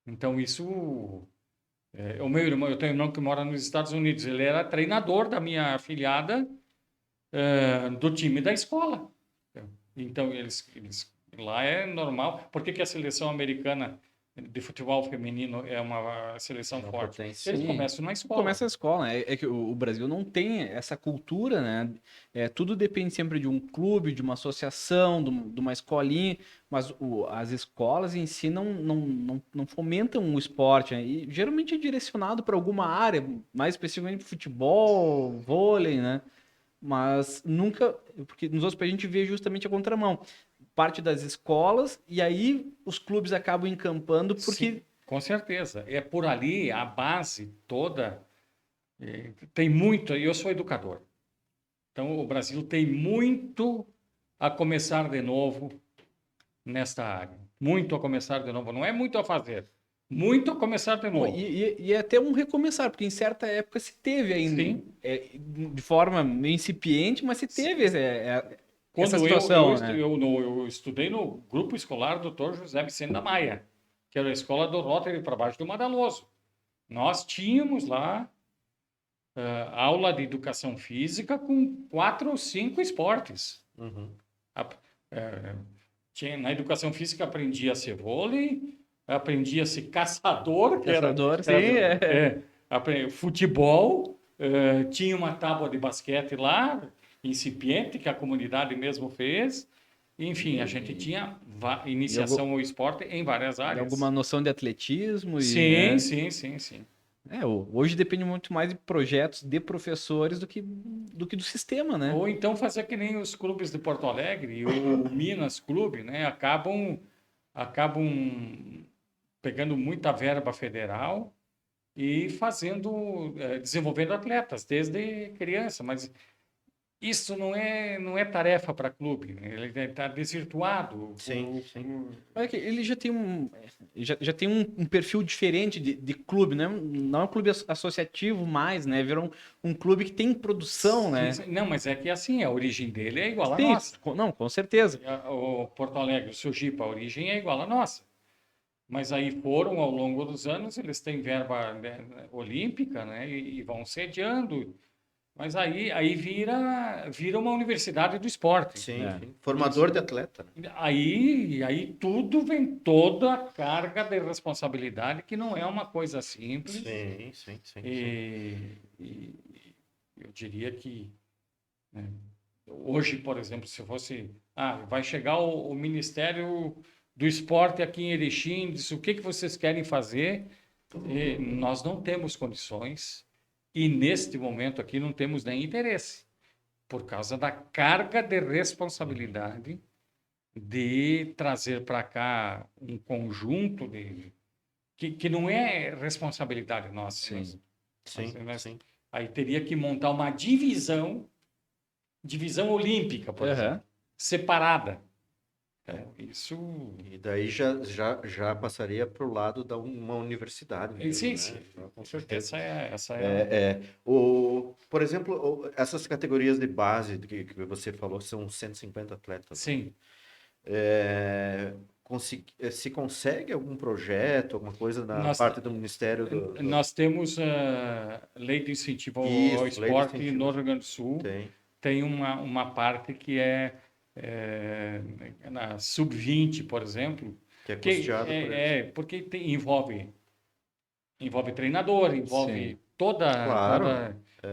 [SPEAKER 3] Então, isso... o meu irmão, eu tenho um irmão que mora nos Estados Unidos, ele era treinador da minha afilhada do time da escola. Então, eles lá é normal. Por que a seleção americana de futebol feminino é uma seleção forte? Eles começam na escola.
[SPEAKER 1] Começa a escola, né? É que o Brasil não tem essa cultura, né? Tudo depende sempre de um clube, de uma associação, de uma escolinha, mas as escolas em si não fomentam o esporte, né? E geralmente é direcionado para alguma área, mais especificamente futebol, vôlei, né? Mas nunca, porque nos outros países a gente vê justamente a contramão. Parte das escolas e aí os clubes acabam encampando porque...
[SPEAKER 3] Sim, com certeza. É por ali a base toda. Tem muito. Eu sou educador. Então o Brasil tem muito a começar de novo nesta área. Muito a começar de novo. Não é muito a fazer. Muito a começar de novo.
[SPEAKER 1] E é até um recomeçar, porque em certa época se teve ainda, de forma meio incipiente, mas se teve essa situação.
[SPEAKER 3] Eu estudei no grupo escolar Dr. José Vicente da Maia, que era a escola do Rotary para baixo do Madaloso. Nós tínhamos lá aula de educação física com 4 ou 5 esportes. Na educação física aprendia a ser vôlei, aprendia a ser caçador, futebol, tinha uma tábua de basquete lá, incipiente, que a comunidade mesmo fez. Enfim, a gente tinha iniciação ao esporte em várias áreas.
[SPEAKER 1] Alguma noção de atletismo?
[SPEAKER 3] Sim.
[SPEAKER 1] Hoje depende muito mais de projetos de professores do que do sistema, né?
[SPEAKER 3] Ou então fazer que nem os clubes de Porto Alegre, o Minas Clube, né? Acabam pegando muita verba federal e desenvolvendo atletas desde criança, mas isso não é tarefa para clube, né? Ele está desvirtuado.
[SPEAKER 2] Sim.
[SPEAKER 1] Olha que ele já tem um perfil diferente de clube, né? Não é um clube associativo mais, né? Virou um clube que tem produção, né?
[SPEAKER 3] Não, mas é que assim, a origem dele é igual à
[SPEAKER 1] Sim,
[SPEAKER 3] nossa.
[SPEAKER 1] Não, com certeza.
[SPEAKER 3] O Porto Alegre, o Sergipe, a origem é igual à nossa. Mas aí foram, ao longo dos anos, eles têm verba, né, olímpica, né? E vão sediando. Mas aí vira uma universidade do esporte.
[SPEAKER 2] Sim. Formador de atleta.
[SPEAKER 3] Aí tudo vem toda a carga de responsabilidade, que não é uma coisa simples.
[SPEAKER 2] Sim.
[SPEAKER 3] E eu diria que, né, hoje, por exemplo, se fosse... vai chegar o Ministério do Esporte aqui em Erechim, diz o que vocês querem fazer? Nós não temos condições. E neste momento aqui não temos nem interesse. por causa da carga de responsabilidade de trazer para cá um conjunto que não é responsabilidade nossa.
[SPEAKER 1] Sim.
[SPEAKER 2] Sim.
[SPEAKER 3] Aí teria que montar uma divisão olímpica, por exemplo, separada. Isso.
[SPEAKER 2] E daí já passaria para o lado da uma universidade mesmo,
[SPEAKER 3] Sim.
[SPEAKER 2] né? Com certeza.
[SPEAKER 3] Essa é
[SPEAKER 2] Por exemplo, essas categorias de base que você falou são 150 atletas.
[SPEAKER 3] Sim.
[SPEAKER 2] Se consegue algum projeto, alguma coisa na
[SPEAKER 3] Nós,
[SPEAKER 2] parte do Ministério
[SPEAKER 3] nós temos lei de incentivo ao
[SPEAKER 2] Isso, lei de
[SPEAKER 3] esporte
[SPEAKER 2] incentivo.
[SPEAKER 3] no Rio Grande do Sul. Tem uma parte que é na sub-20, por exemplo,
[SPEAKER 2] que é custeado por eles.
[SPEAKER 3] porque envolve treinador, envolve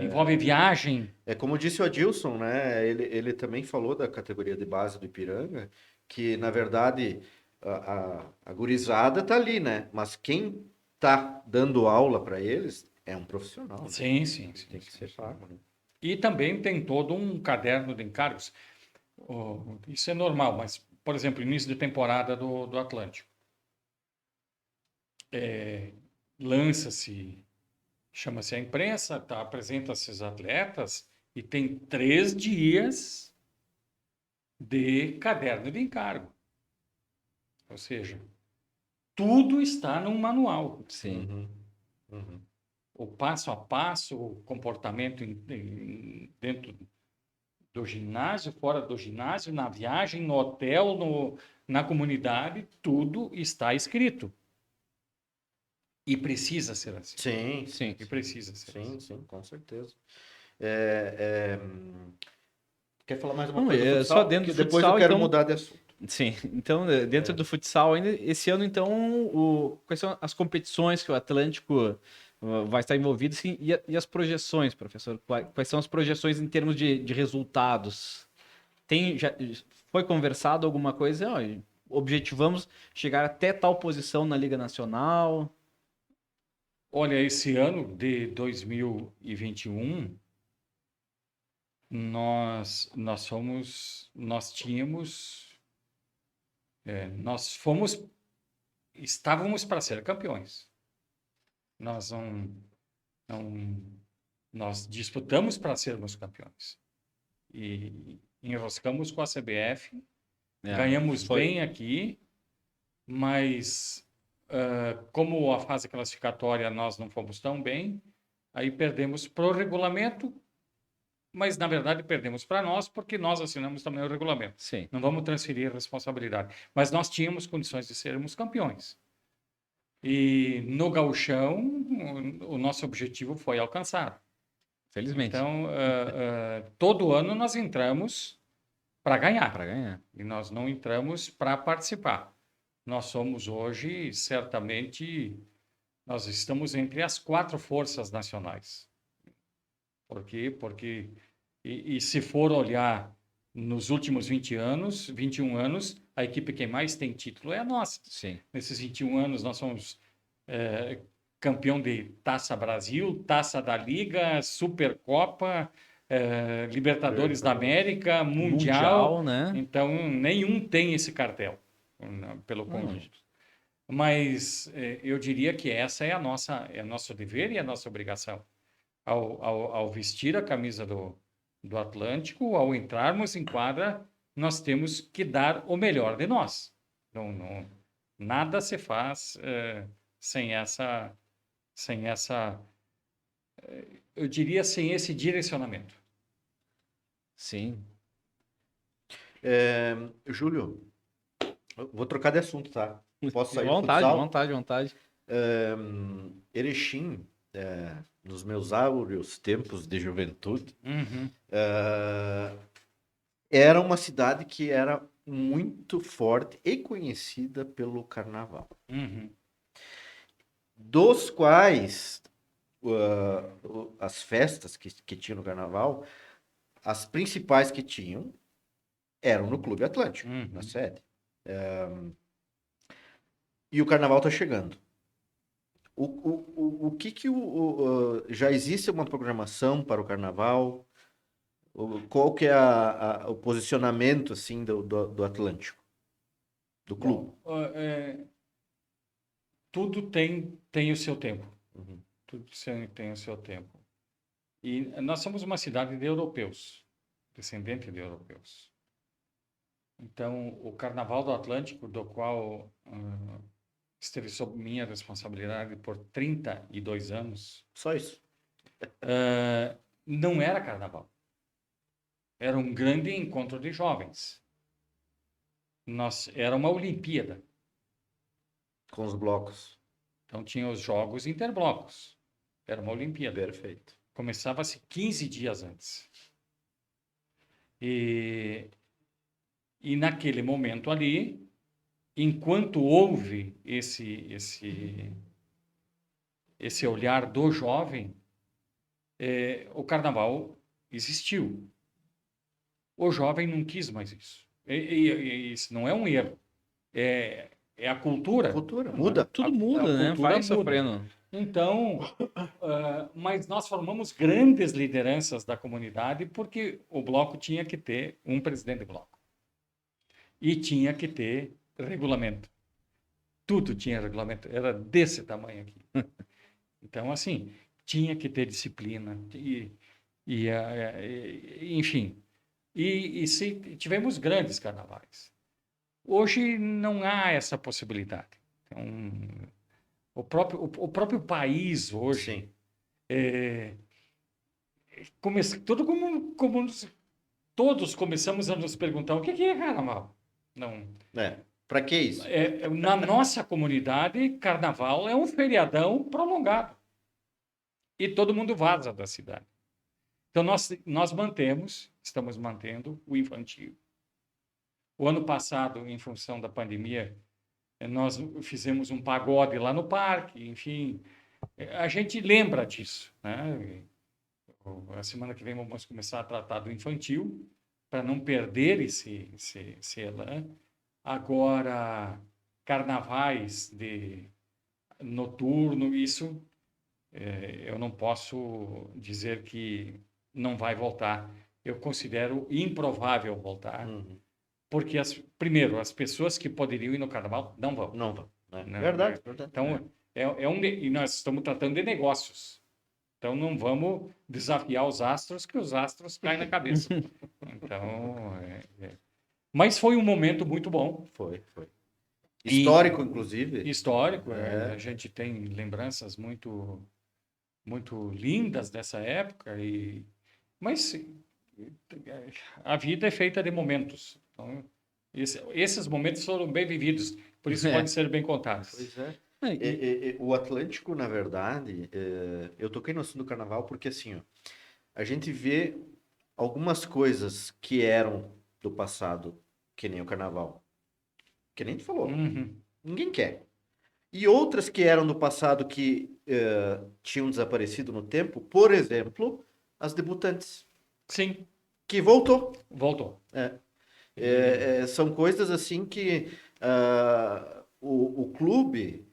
[SPEAKER 3] envolve viagem.
[SPEAKER 2] É como disse o Adilson, né? Ele também falou da categoria de base do Ipiranga, que na verdade a gurizada tá ali, né? Mas quem tá dando aula para eles é um profissional. Né?
[SPEAKER 3] Sim.
[SPEAKER 2] Tem que ser pago, né?
[SPEAKER 3] E também tem todo um caderno de encargos. Isso é normal, mas, por exemplo, início de temporada do Atlântico. Lança-se, chama-se a imprensa, apresenta-se os atletas e tem 3 dias de caderno de encargo. Ou seja, tudo está num manual.
[SPEAKER 1] Sim.
[SPEAKER 3] O passo a passo, o comportamento dentro do ginásio, fora do ginásio, na viagem, no hotel, na comunidade, tudo está escrito. E precisa ser assim.
[SPEAKER 2] Sim.
[SPEAKER 3] E precisa ser assim.
[SPEAKER 2] Sim, com certeza. Quer falar mais uma
[SPEAKER 1] Não,
[SPEAKER 2] coisa do futsal?
[SPEAKER 1] só dentro do
[SPEAKER 2] Depois
[SPEAKER 1] futsal,
[SPEAKER 2] eu quero
[SPEAKER 1] então...
[SPEAKER 2] mudar de assunto.
[SPEAKER 1] Sim, então dentro do futsal ainda, esse ano então, quais são as competições que o Atlântico vai estar envolvido sim, e as projeções, professor? Quais são as projeções em termos de resultados? Foi conversado alguma coisa? Objetivamos chegar até tal posição na Liga Nacional?
[SPEAKER 3] Olha, esse ano de 2021, nós estávamos para ser campeões. Nós disputamos para sermos campeões. E enroscamos com a CBF, ganhamos bem aqui, mas como a fase classificatória nós não fomos tão bem, aí perdemos para o regulamento, mas na verdade perdemos para nós porque nós assinamos também o regulamento.
[SPEAKER 1] Sim.
[SPEAKER 3] Não vamos transferir a responsabilidade. Mas nós tínhamos condições de sermos campeões. E no gauchão, o nosso objetivo foi alcançado.
[SPEAKER 1] Felizmente.
[SPEAKER 3] Então, todo ano nós entramos para ganhar.
[SPEAKER 1] Para ganhar.
[SPEAKER 3] E nós não entramos para participar. Nós somos hoje, certamente, nós estamos entre as 4 forças nacionais. Por quê? Porque, e se for olhar nos últimos 21 anos, a equipe que mais tem título é a nossa.
[SPEAKER 1] Sim.
[SPEAKER 3] Nesses 21 anos, nós somos campeão de Taça Brasil, Taça da Liga, Supercopa, Libertadores da América, Mundial,
[SPEAKER 1] né?
[SPEAKER 3] Então, nenhum tem esse cartel, pelo conjunto. Mas eu diria que essa é nosso dever e a nossa obrigação. Ao vestir a camisa do Atlântico, ao entrarmos em quadra, nós temos que dar o melhor de nós. Nada se faz sem essa, eu diria, sem esse direcionamento.
[SPEAKER 2] Sim. Júlio, eu vou trocar de assunto, tá? Posso sair do futsal?
[SPEAKER 1] Vontade.
[SPEAKER 2] Erechim, nos meus áureos tempos de juventude, era uma cidade que era muito forte e conhecida pelo carnaval. Dos quais as festas que tinham no carnaval, as principais que tinham eram no Clube Atlântico, na sede. E o carnaval está chegando. Já existe uma programação para o carnaval? Qual que é o posicionamento, assim, do Atlântico? Do clube?
[SPEAKER 3] Bom, tudo tem o seu tempo.
[SPEAKER 2] Uhum.
[SPEAKER 3] Tudo tem o seu tempo. E nós somos uma cidade de europeus, descendente de europeus. Então, o Carnaval do Atlântico, do qual esteve sob minha responsabilidade por 32 anos,
[SPEAKER 2] Só isso.
[SPEAKER 3] não era carnaval. Era um grande encontro de jovens. Era uma Olimpíada.
[SPEAKER 2] Com os blocos.
[SPEAKER 3] Então, tinha os jogos interblocos. Era uma Olimpíada.
[SPEAKER 2] Perfeito.
[SPEAKER 3] Começava-se 15 dias antes. E naquele momento ali, enquanto houve esse olhar do jovem, o carnaval existiu. O jovem não quis mais isso. E isso não é um erro. É a cultura.
[SPEAKER 2] Cultura, muda.
[SPEAKER 1] Tudo muda,
[SPEAKER 3] a
[SPEAKER 1] né?
[SPEAKER 3] cultura
[SPEAKER 1] Vai
[SPEAKER 3] muda.
[SPEAKER 1] sofrendo.
[SPEAKER 3] Então, mas nós formamos grandes lideranças da comunidade porque o bloco tinha que ter um presidente de bloco. E tinha que ter regulamento. Tudo tinha regulamento. Era desse tamanho aqui. Então, assim, tinha que ter disciplina. Enfim. Tivemos grandes carnavais. Hoje não há essa possibilidade. Então, o próprio país hoje
[SPEAKER 2] Sim.
[SPEAKER 3] todos começamos a nos perguntar o que é carnaval. Não,
[SPEAKER 2] Para que isso?
[SPEAKER 3] na nossa comunidade, carnaval é um feriadão prolongado. E todo mundo vaza da cidade. Então, nós estamos mantendo o infantil. O ano passado, em função da pandemia, nós fizemos um pagode lá no parque, enfim. A gente lembra disso, né? A semana que vem vamos começar a tratar do infantil, para não perder esse elan. Agora, carnavais de noturno, isso eu não posso dizer que não vai voltar. Eu considero improvável voltar, porque, primeiro, as pessoas que poderiam ir no carnaval não vão.
[SPEAKER 2] Não vão.
[SPEAKER 3] Não,
[SPEAKER 2] Verdade.
[SPEAKER 3] Então, e nós estamos tratando de negócios. Então, não vamos desafiar os astros, que os astros caem na cabeça. Então, mas foi um momento muito bom.
[SPEAKER 2] Foi. Histórico, inclusive.
[SPEAKER 3] Histórico. A gente tem lembranças muito, muito lindas dessa época. Mas a vida é feita de momentos. Então, esses momentos foram bem vividos. Por isso podem ser bem contados.
[SPEAKER 2] Pois é. O Atlântico, na verdade, eu toquei no assunto do carnaval porque, assim, ó, a gente vê algumas coisas que eram do passado, que nem o carnaval, que nem tu falou, ninguém quer. E outras que eram do passado que tinham desaparecido no tempo, por exemplo, as debutantes.
[SPEAKER 3] Sim.
[SPEAKER 2] Que voltou.
[SPEAKER 3] Voltou.
[SPEAKER 2] São coisas assim que o clube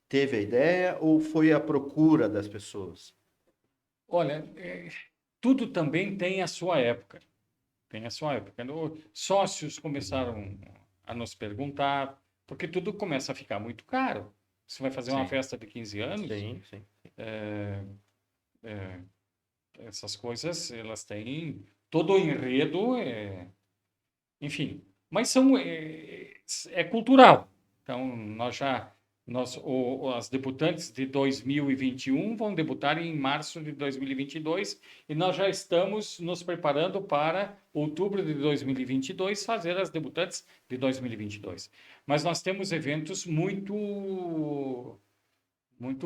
[SPEAKER 2] teve a ideia ou foi a procura das pessoas?
[SPEAKER 3] Olha, tudo também tem a sua época. Tem a sua época. Sócios começaram a nos perguntar, porque tudo começa a ficar muito caro. Você vai fazer uma festa de 15 anos,
[SPEAKER 2] Sim.
[SPEAKER 3] essas coisas, elas têm todo o enredo, enfim. Mas é cultural. Então, as debutantes de 2021 vão debutar em março de 2022 e nós já estamos nos preparando para outubro de 2022 fazer as debutantes de 2022. Mas nós temos eventos muito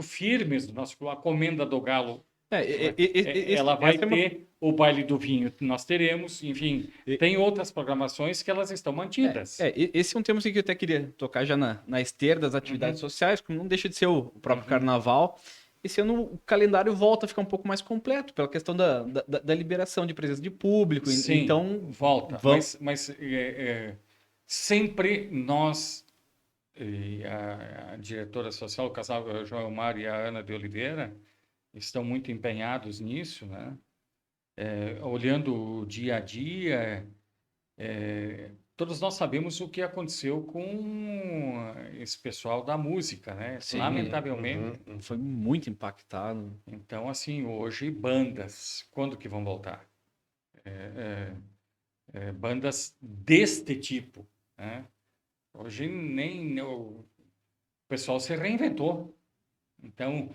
[SPEAKER 3] firmes do nosso clube. A Comenda do Galo, ela vai ter o baile do vinho que nós teremos, enfim, tem outras programações que elas estão mantidas.
[SPEAKER 1] Esse é um tema que eu até queria tocar já na esteira das atividades sociais, que não deixa de ser o próprio carnaval. Esse ano o calendário volta a ficar um pouco mais completo, pela questão da liberação de presença de público.
[SPEAKER 3] Sim,
[SPEAKER 1] então
[SPEAKER 3] volta. Mas sempre nós, e a diretora social, o casal João Elmar e a Ana de Oliveira, estão muito empenhados nisso, né? olhando o dia a dia, todos nós sabemos o que aconteceu com esse pessoal da música, né?
[SPEAKER 1] Sim,
[SPEAKER 3] Lamentavelmente.
[SPEAKER 1] foi muito impactado.
[SPEAKER 3] Então, assim, hoje bandas, quando que vão voltar? Bandas deste tipo, né? Hoje nem o pessoal se reinventou. Então,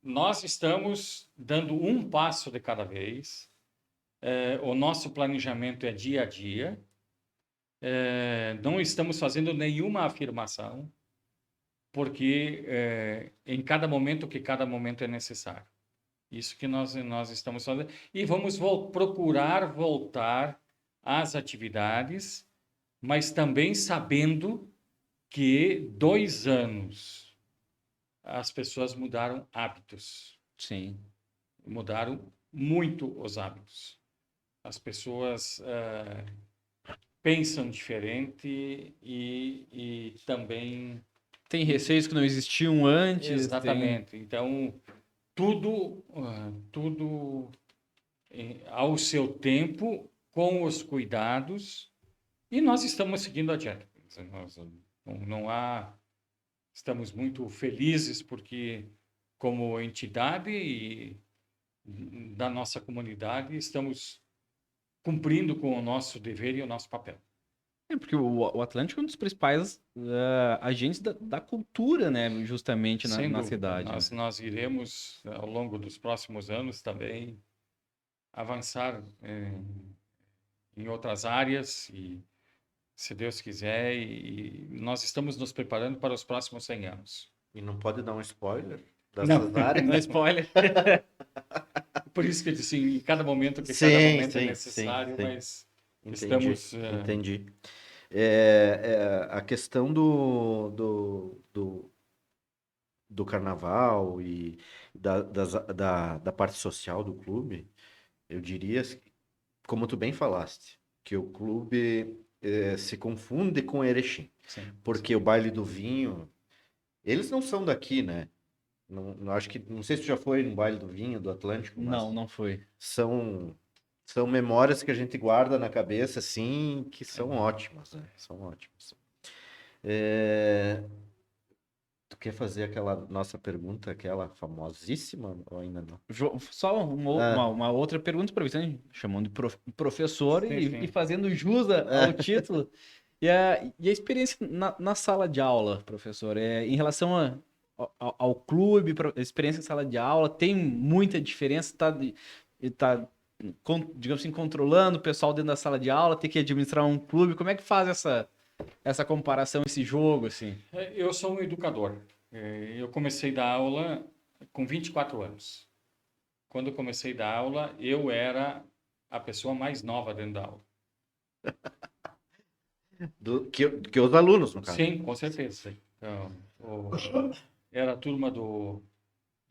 [SPEAKER 3] nós estamos dando um passo de cada vez. O nosso planejamento é dia a dia. Não estamos fazendo nenhuma afirmação, porque em cada momento que cada momento é necessário. Isso que nós estamos fazendo. E vamos procurar voltar às atividades, mas também sabendo que 2 anos as pessoas mudaram hábitos.
[SPEAKER 1] Sim.
[SPEAKER 3] Mudaram muito os hábitos. As pessoas pensam diferente e também...
[SPEAKER 1] Tem receios que não existiam antes.
[SPEAKER 3] Exatamente. Então, tudo ao seu tempo, com os cuidados, e nós estamos seguindo adiante. Não há... Estamos muito felizes porque, como entidade e da nossa comunidade, estamos cumprindo com o nosso dever e o nosso papel.
[SPEAKER 1] Porque o Atlântico é um dos principais agentes da cultura, né? Justamente
[SPEAKER 3] Sem
[SPEAKER 1] na
[SPEAKER 3] dúvida,
[SPEAKER 1] cidade.
[SPEAKER 3] nós iremos, ao longo dos próximos anos, também avançar em outras áreas, e, se Deus quiser, e nós estamos nos preparando para os próximos 100 anos.
[SPEAKER 2] E não pode dar um spoiler
[SPEAKER 3] Não.
[SPEAKER 2] dessas áreas?
[SPEAKER 1] Não é spoiler.
[SPEAKER 3] Por isso que eu disse, em cada momento que
[SPEAKER 2] Sim,
[SPEAKER 3] cada momento é
[SPEAKER 2] sim,
[SPEAKER 3] necessário,
[SPEAKER 2] sim, sim.
[SPEAKER 3] mas
[SPEAKER 2] Entendi,
[SPEAKER 3] estamos...
[SPEAKER 2] entendi. A questão do carnaval e da parte social do clube, eu diria, como tu bem falaste, que o clube se confunde com Erechim,
[SPEAKER 3] Sim.
[SPEAKER 2] porque o baile do vinho, eles não são daqui, né? Não sei se tu já foi no baile do vinho do Atlântico, mas
[SPEAKER 1] Não foi.
[SPEAKER 2] são memórias que a gente guarda na cabeça, assim, que são ótimas, né? São ótimas. Tu quer fazer aquela nossa pergunta, aquela famosíssima, ou ainda não?
[SPEAKER 1] Só uma outra pergunta para você, chamando de professor
[SPEAKER 3] Sim,
[SPEAKER 1] e
[SPEAKER 3] sim.
[SPEAKER 1] fazendo jus ao título. E a experiência na sala de aula, professor, em relação ao clube, a experiência em sala de aula, tem muita diferença? Digamos assim, controlando o pessoal dentro da sala de aula, ter que administrar um clube, como é que faz essa comparação, esse jogo, assim?
[SPEAKER 3] Eu sou um educador. Eu comecei a dar aula com 24 anos. Quando eu comecei a dar aula, eu era a pessoa mais nova dentro da aula.
[SPEAKER 2] Que os alunos, no caso.
[SPEAKER 3] Sim, com certeza. Então, era a turma do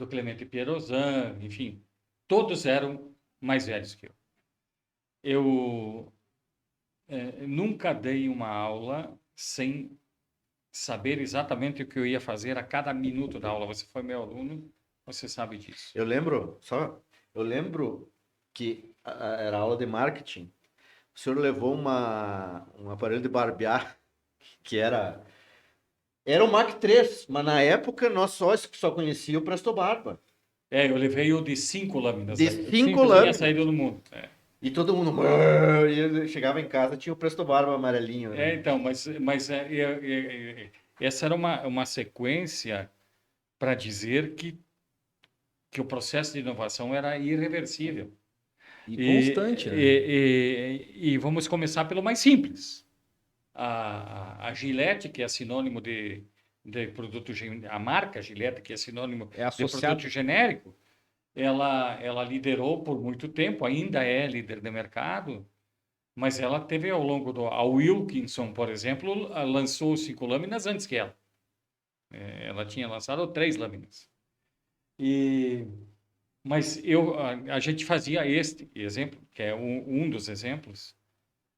[SPEAKER 3] Clemente Pierozan, enfim, todos eram mais velhos que eu. Eu nunca dei uma aula sem saber exatamente o que eu ia fazer a cada minuto da aula. Você foi meu aluno, você sabe disso.
[SPEAKER 2] Eu lembro que era aula de marketing. O senhor levou um aparelho de barbear que era o Mac 3, mas na época nós só conhecia o Presto Barba.
[SPEAKER 3] Eu levei o de 5 lâminas.
[SPEAKER 2] De
[SPEAKER 3] aí.
[SPEAKER 2] 5 lâminas.
[SPEAKER 3] Tinha saído do mundo.
[SPEAKER 2] E todo mundo... E eu chegava em casa, tinha o Presto Barba amarelinho. Né?
[SPEAKER 3] Então, mas essa era uma sequência para dizer que o processo de inovação era irreversível.
[SPEAKER 1] E constante, né?
[SPEAKER 3] E vamos começar pelo mais simples. A Gillette, que é sinônimo de produto... A marca Gillette, que é sinônimo de produto genérico, ela liderou por muito tempo, ainda é líder de mercado, mas ela teve ao longo A Wilkinson, por exemplo, lançou 5 lâminas antes que ela. Ela tinha lançado 3 lâminas. Mas a gente fazia este exemplo, que é um dos exemplos,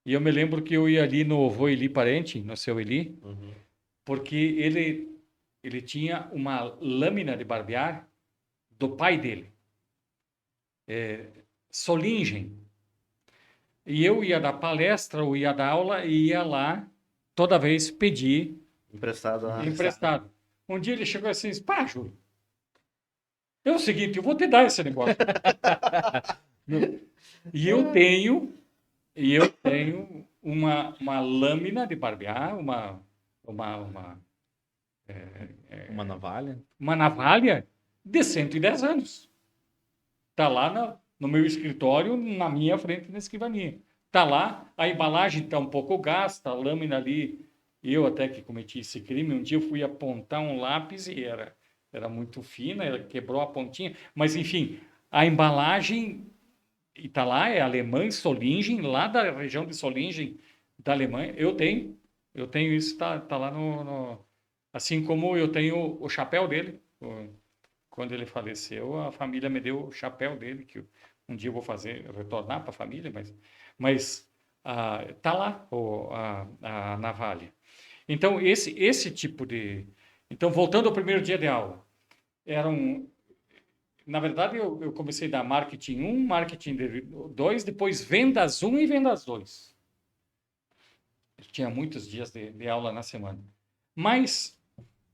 [SPEAKER 3] e eu me lembro que eu ia ali no Vô Eli Parente, no seu Eli, porque ele tinha uma lâmina de barbear do pai dele. Solingen. E eu ia dar palestra, ou ia dar aula, e ia lá toda vez pedir
[SPEAKER 2] Emprestado a...
[SPEAKER 3] emprestado. Um dia ele chegou assim, pá, Júlio, é o seguinte, eu vou te dar esse negócio. E eu tenho uma lâmina de barbear,
[SPEAKER 1] Uma navalha.
[SPEAKER 3] uma navalha de 110 anos. Está lá no meu escritório, na minha frente, na escrivaninha. Está lá, a embalagem está um pouco gasta, a lâmina ali. Eu até que cometi esse crime, um dia eu fui apontar um lápis e era muito fina, ela quebrou a pontinha. Mas, enfim, a embalagem está lá, é alemã, Solingen, lá da região de Solingen, da Alemanha. Eu tenho isso, está lá assim como eu tenho o chapéu dele. Quando ele faleceu, a família me deu o chapéu dele, que um dia eu vou retornar para a família, mas tá lá a navalha. Então, esse tipo de... Então, voltando ao primeiro dia de aula, na verdade, eu comecei a dar marketing 1, marketing 2, depois vendas 1 e vendas 2. Eu tinha muitos dias de aula na semana. Mas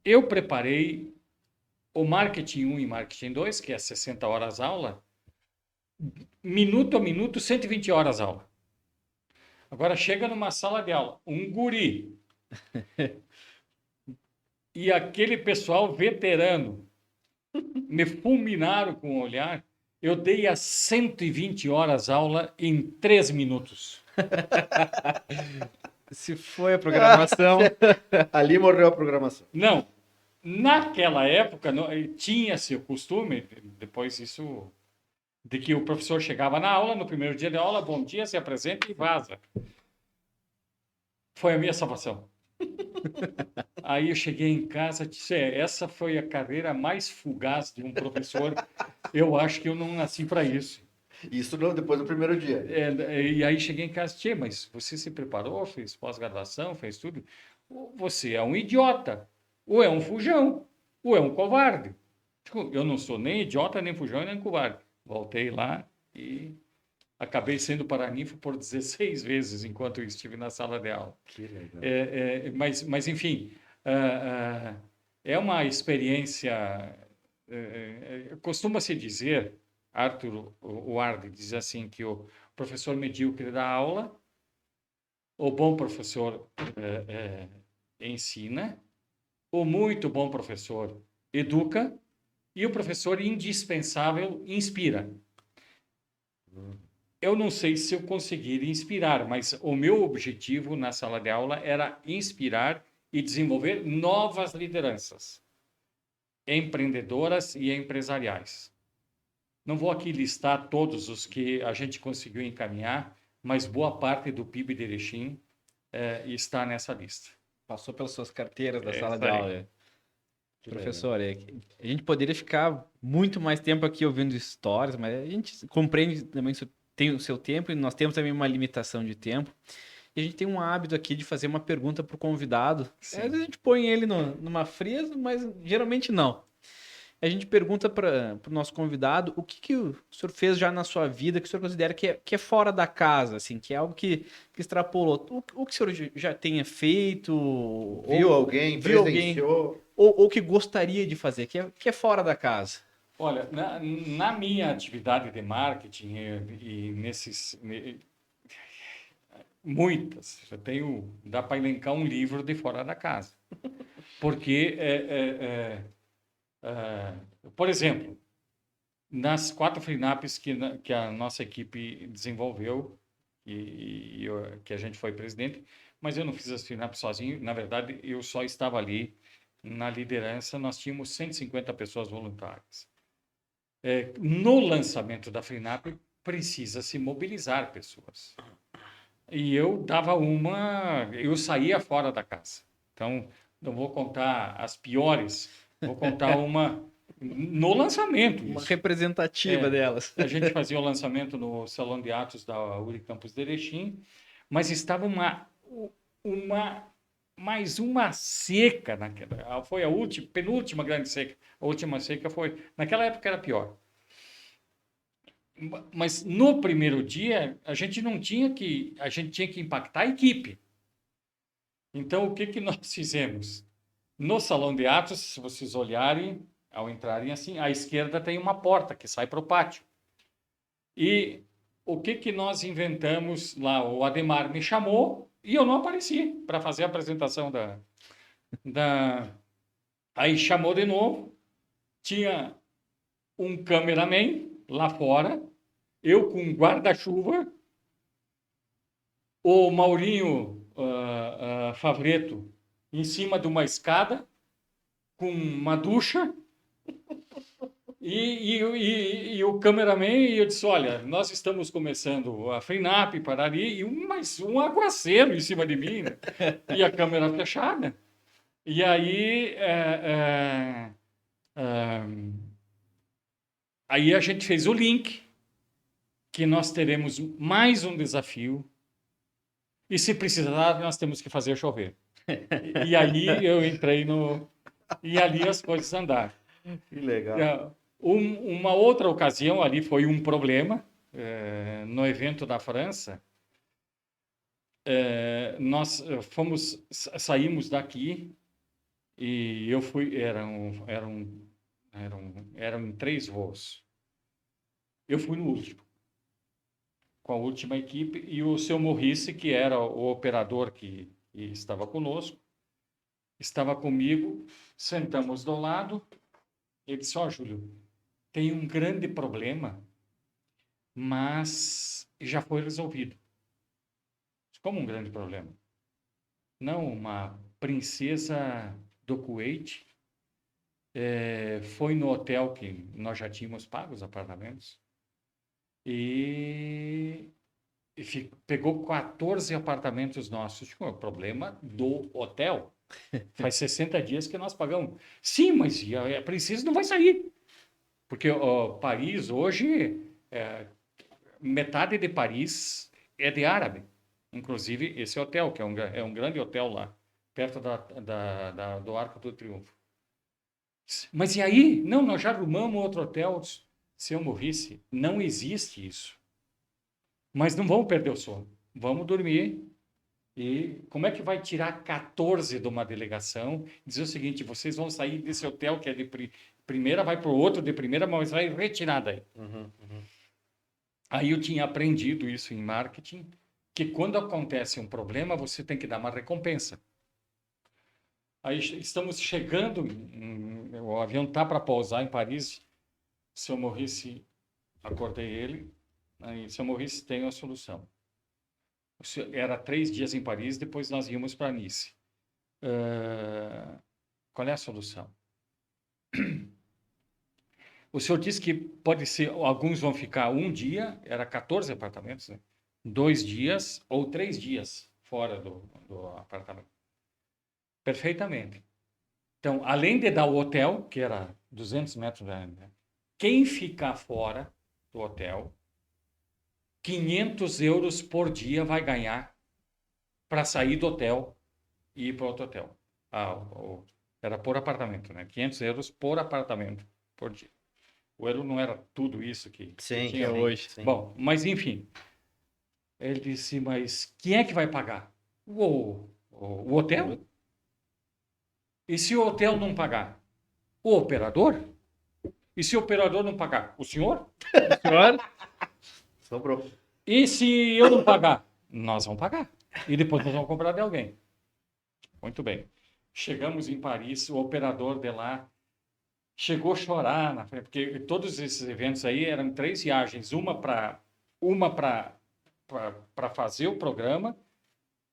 [SPEAKER 3] eu preparei o marketing 1 e marketing 2, que é 60 horas aula, minuto a minuto, 120 horas aula. Agora chega numa sala de aula, um guri e aquele pessoal veterano me fulminaram com o olhar. Eu dei as 120 horas aula em 3 minutos.
[SPEAKER 1] Se foi a programação.
[SPEAKER 2] Ali morreu a programação.
[SPEAKER 3] Não, naquela época tinha-se o costume, depois isso, de que o professor chegava na aula, no primeiro dia de aula, bom dia, se apresenta e vaza. Foi a minha salvação. Aí eu cheguei em casa e disse, essa foi a carreira mais fugaz de um professor. Eu acho que eu não nasci para isso.
[SPEAKER 2] Isso não, depois do primeiro dia.
[SPEAKER 3] E aí cheguei em casa, tia, mas você se preparou, fez pós-graduação, fez tudo? Você é um idiota, ou é um fujão, ou é um covarde. Eu não sou nem idiota, nem fujão, nem covarde. Voltei lá e acabei sendo paraninfo por 16 vezes enquanto eu estive na sala de aula.
[SPEAKER 2] Que legal.
[SPEAKER 3] Mas enfim, é uma experiência... Costuma-se dizer, Arthur Ward diz assim, que o professor medíocre dá aula, o bom professor ensina, o muito bom professor educa e o professor indispensável inspira. Eu não sei se eu conseguiria inspirar, mas o meu objetivo na sala de aula era inspirar e desenvolver novas lideranças, empreendedoras e empresariais. Não vou aqui listar todos os que a gente conseguiu encaminhar, mas boa parte do PIB de Erechim está nessa lista.
[SPEAKER 1] Passou pelas suas carteiras da
[SPEAKER 3] É
[SPEAKER 1] sala
[SPEAKER 3] isso
[SPEAKER 1] de
[SPEAKER 3] aí.
[SPEAKER 1] aula. Professor, a gente poderia ficar muito mais tempo aqui ouvindo histórias, mas a gente compreende também que tem o seu tempo e nós temos também uma limitação de tempo. E a gente tem um hábito aqui de fazer uma pergunta para o convidado. Às vezes a gente põe ele numa frieza, mas geralmente não. A gente pergunta para o nosso convidado o que o senhor fez já na sua vida que o senhor considera que é fora da casa, assim, que é algo que extrapolou. O que o senhor já tenha feito?
[SPEAKER 2] Viu alguém, presenciou?
[SPEAKER 1] Ou que gostaria de fazer, que é fora da casa?
[SPEAKER 3] Olha, na minha atividade de marketing e muitas, dá para elencar um livro de fora da casa. Porque, por exemplo, nas 4 FLINAPs que a nossa equipe desenvolveu, que a gente foi presidente, mas eu não fiz as FLINAPs sozinho, na verdade, eu só estava ali na liderança, nós tínhamos 150 pessoas voluntárias. No lançamento da FLINAP, precisa se mobilizar pessoas. E eu eu saía fora da casa. Então, não vou contar as piores, vou contar uma no lançamento.
[SPEAKER 1] Uma representativa delas.
[SPEAKER 3] A gente fazia o lançamento no Salão de Atos da Unicampus de Erechim, mas estava mais uma seca naquela. Foi a penúltima grande seca. A última seca foi... Naquela época era pior. Mas no primeiro dia, a gente tinha que impactar a equipe. Então, o que que nós fizemos? No salão de atos, se vocês olharem, ao entrarem assim, à esquerda tem uma porta que sai para o pátio. E o que que nós inventamos lá? O Ademar me chamou e eu não apareci para fazer a apresentação da... Aí chamou de novo, tinha um cameraman lá fora, eu com um guarda-chuva, o Maurinho Favreto em cima de uma escada, com uma ducha, e o cameraman, e eu disse, olha, nós estamos começando a FRINAP, Parari, e um aguaceiro em cima de mim, né? E a câmera fechada. E aí, aí a gente fez o link, que nós teremos mais um desafio, e se precisar, nós temos que fazer chover. E aí eu entrei e ali as coisas andaram.
[SPEAKER 2] Que legal.
[SPEAKER 3] Uma outra ocasião ali foi um problema, no evento da França. Nós saímos daqui e eu fui, eram 3 voos. Eu fui no último, com a última equipe, e o seu Maurice, que era o operador que estava conosco, estava comigo, sentamos do lado, ele disse, Júlio, tem um grande problema, mas já foi resolvido. Como um grande problema? Não, uma princesa do Kuwait foi no hotel que nós já tínhamos pago os apartamentos e pegou 14 apartamentos nossos. O problema do hotel. Faz 60 dias que nós pagamos. Sim, mas a princesa não vai sair. Porque Paris hoje, metade de Paris é de árabe. Inclusive esse hotel, que é um grande hotel lá, perto do Arco do Triunfo. Mas e aí? Não, nós já arrumamos outro hotel. Se eu morresse, não existe isso. Mas não vamos perder o sono. Vamos dormir. E como é que vai tirar 14 de uma delegação? Dizer o seguinte, vocês vão sair desse hotel que é de primeira, vai para o outro de primeira, mas vai retirar daí. Aí eu tinha aprendido isso em marketing, que quando acontece um problema, você tem que dar uma recompensa. Aí estamos chegando, o avião está para pousar em Paris. Se eu morresse, acordei ele. Aí, se eu morresse, tenho a solução. Era 3 dias em Paris, depois nós íamos para Nice. Qual é a solução? O senhor disse que pode ser, alguns vão ficar um dia, era 14 apartamentos, né? 2 dias ou 3 dias fora do apartamento. Perfeitamente. Então, além de dar o hotel, que era 200 metros, né? Quem ficar fora do hotel, 500 euros por dia vai ganhar para sair do hotel e ir para outro hotel. Era por apartamento, né? 500 euros por apartamento por dia. O euro não era tudo isso que tinha hoje. Sim. Bom, mas enfim. Ele disse, mas quem é que vai pagar? O hotel? E se o hotel não pagar? O operador? E se o operador não pagar? O senhor?
[SPEAKER 1] O senhor?
[SPEAKER 2] Sobrou.
[SPEAKER 3] E se eu não pagar? Nós vamos pagar. E depois nós vamos comprar de alguém. Muito bem. Chegamos em Paris, o operador de lá chegou a chorar na frente, porque todos esses eventos aí eram 3 viagens, uma para fazer o programa,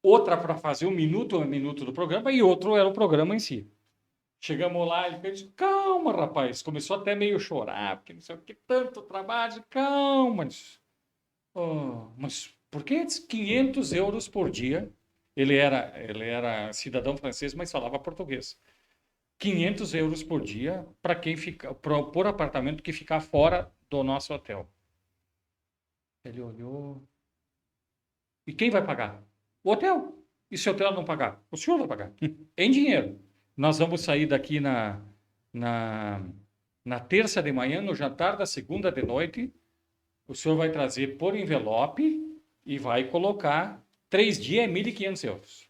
[SPEAKER 3] outra para fazer um minuto do programa e outro era o programa em si. Chegamos lá, ele disse, calma, rapaz. Começou até meio a chorar, porque não sei o que, tanto trabalho, calma. Mas por que 500 euros por dia? Ele era cidadão francês, mas falava português. 500 euros por dia para quem fica, por apartamento que ficar fora do nosso hotel. Ele olhou. E quem vai pagar? O hotel. E se o hotel não pagar? O senhor vai pagar. Em dinheiro. Nós vamos sair daqui na terça de manhã, no jantar da segunda de noite. o senhor vai trazer por envelope e vai colocar 3 dias é 1.500 euros.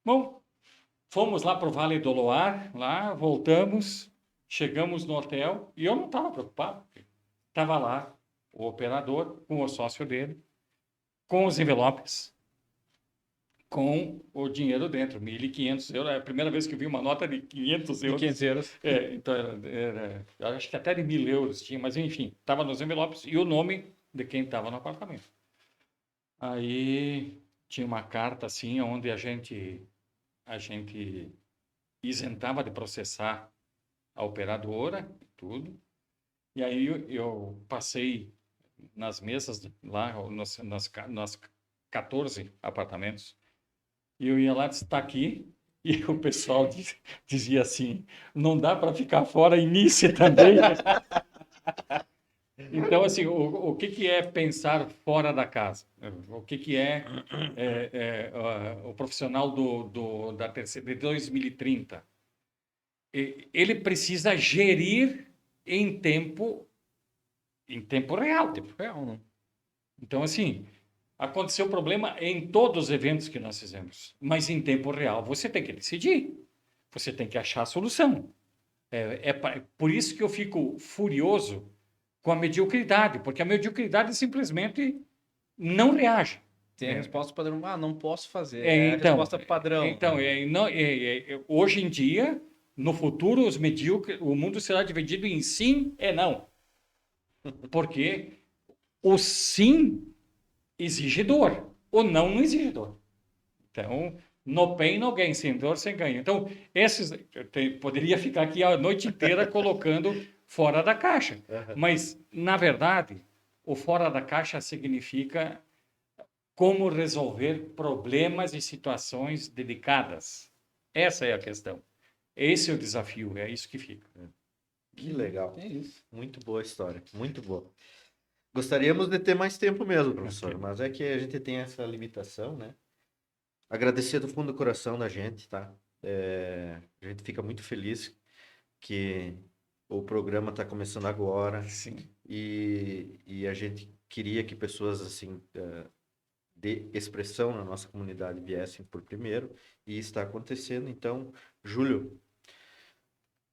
[SPEAKER 3] Bom, fomos lá para o Vale do Loire, lá, voltamos, chegamos no hotel e eu não estava preocupado. Estava lá o operador com o sócio dele, com os envelopes, com o dinheiro dentro, 1.500 euros. É a primeira vez que eu vi uma nota de 500
[SPEAKER 1] De
[SPEAKER 3] euros.
[SPEAKER 1] 500 euros.
[SPEAKER 3] Então, eu acho que até de 1.000 euros tinha, mas enfim, estava nos envelopes e o nome de quem estava no apartamento. Aí tinha uma carta assim, onde a gente isentava de processar a operadora, tudo. E aí eu passei nas mesas lá, nas 14 apartamentos, e eu ia lá, está aqui, e o pessoal dizia assim, não dá para ficar fora em Nice também. Então, assim, o que é pensar fora da casa? O que é o profissional da terceira, de 2030? Ele precisa gerir em tempo real.
[SPEAKER 1] Tempo real, não.
[SPEAKER 3] Então, assim, aconteceu problema em todos os eventos que nós fizemos, mas em tempo real você tem que decidir, você tem que achar a solução. Por isso que eu fico furioso com a mediocridade, porque a mediocridade simplesmente não reage.
[SPEAKER 1] Tem a resposta padrão, não posso fazer.
[SPEAKER 3] É,
[SPEAKER 1] É a
[SPEAKER 3] então,
[SPEAKER 1] resposta padrão.
[SPEAKER 3] Então, hoje em dia, no futuro, o mundo será dividido em sim e não. Porque o sim exige dor, o não exige dor. Então, no pain, no gain, sem dor, sem ganho. Então, poderia ficar aqui a noite inteira colocando fora da caixa. Mas, na verdade, o fora da caixa significa como resolver problemas e situações delicadas. Essa é a questão. Esse é o desafio, é isso que fica.
[SPEAKER 2] Que legal.
[SPEAKER 1] É isso.
[SPEAKER 2] Muito boa a história, muito boa. Gostaríamos de ter mais tempo mesmo, professor, mas é que a gente tem essa limitação, né? Agradecer do fundo do coração da gente, tá? A gente fica muito feliz que o programa está começando agora.
[SPEAKER 3] Sim.
[SPEAKER 2] E a gente queria que pessoas assim de expressão na nossa comunidade viessem por primeiro, e está acontecendo. Então, Júlio,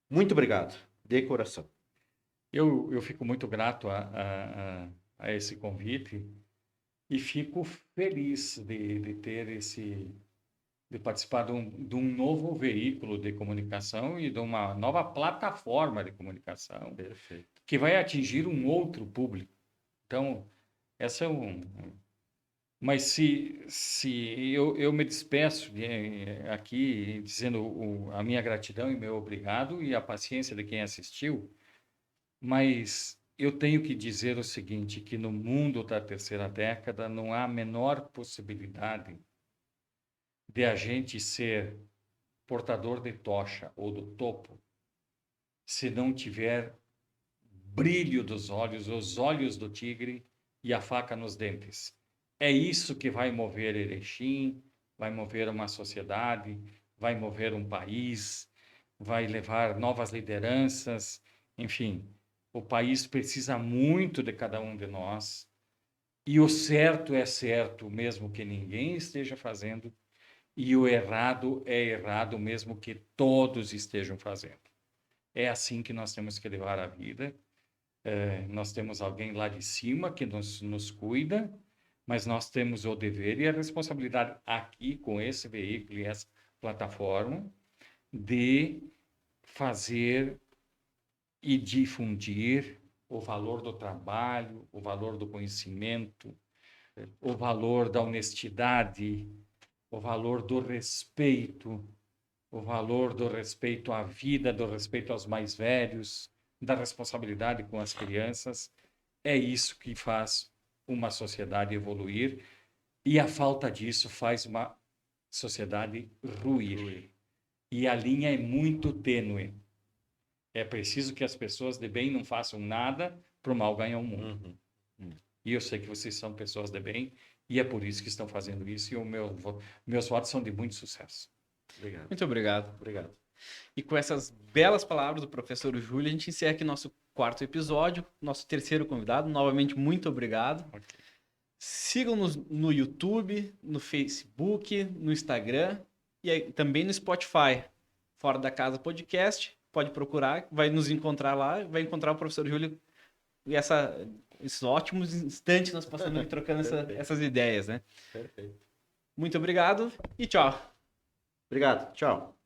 [SPEAKER 2] muito obrigado, de coração.
[SPEAKER 3] Eu fico muito grato a esse convite e fico feliz de ter de participar de um novo veículo de comunicação e de uma nova plataforma de comunicação.
[SPEAKER 2] Perfeito.
[SPEAKER 3] Que vai atingir um outro público. Então, essa é Mas se eu me despeço aqui dizendo a minha gratidão e meu obrigado e a paciência de quem assistiu, mas eu tenho que dizer o seguinte, que no mundo da terceira década não há a menor possibilidade de a gente ser portador de tocha ou do topo se não tiver brilho dos olhos, os olhos do tigre e a faca nos dentes. É isso que vai mover Erechim, vai mover uma sociedade, vai mover um país, vai levar novas lideranças, enfim. O país precisa muito de cada um de nós. E o certo é certo, mesmo que ninguém esteja fazendo, e o errado é errado, mesmo que todos estejam fazendo. É assim que nós temos que levar a vida. Nós temos alguém lá de cima que nos cuida, mas nós temos o dever e a responsabilidade aqui com esse veículo e essa plataforma de fazer e difundir o valor do trabalho, o valor do conhecimento, o valor da honestidade, o valor do respeito, o valor do respeito à vida, do respeito aos mais velhos, da responsabilidade com as crianças. É isso que faz uma sociedade evoluir, e a falta disso faz uma sociedade ruir. E a linha é muito tênue. É preciso que as pessoas de bem não façam nada para o mal ganhar o mundo. E eu sei que vocês são pessoas de bem, e é por isso que estão fazendo isso, e meus votos são de muito sucesso.
[SPEAKER 2] Obrigado.
[SPEAKER 1] Muito obrigado.
[SPEAKER 2] Obrigado.
[SPEAKER 1] E com essas belas palavras do professor Júlio, a gente encerra aqui nosso 4º episódio, nosso 3º convidado. Novamente, muito obrigado.
[SPEAKER 3] Ok.
[SPEAKER 1] Sigam-nos no YouTube, no Facebook, no Instagram e aí, também no Spotify. Fora da Casa Podcast. Pode procurar, vai nos encontrar lá, vai encontrar o professor Júlio e esses ótimos instantes que nós passamos aqui trocando essas ideias, né?
[SPEAKER 2] Perfeito.
[SPEAKER 1] Muito obrigado e tchau.
[SPEAKER 2] Obrigado. Tchau.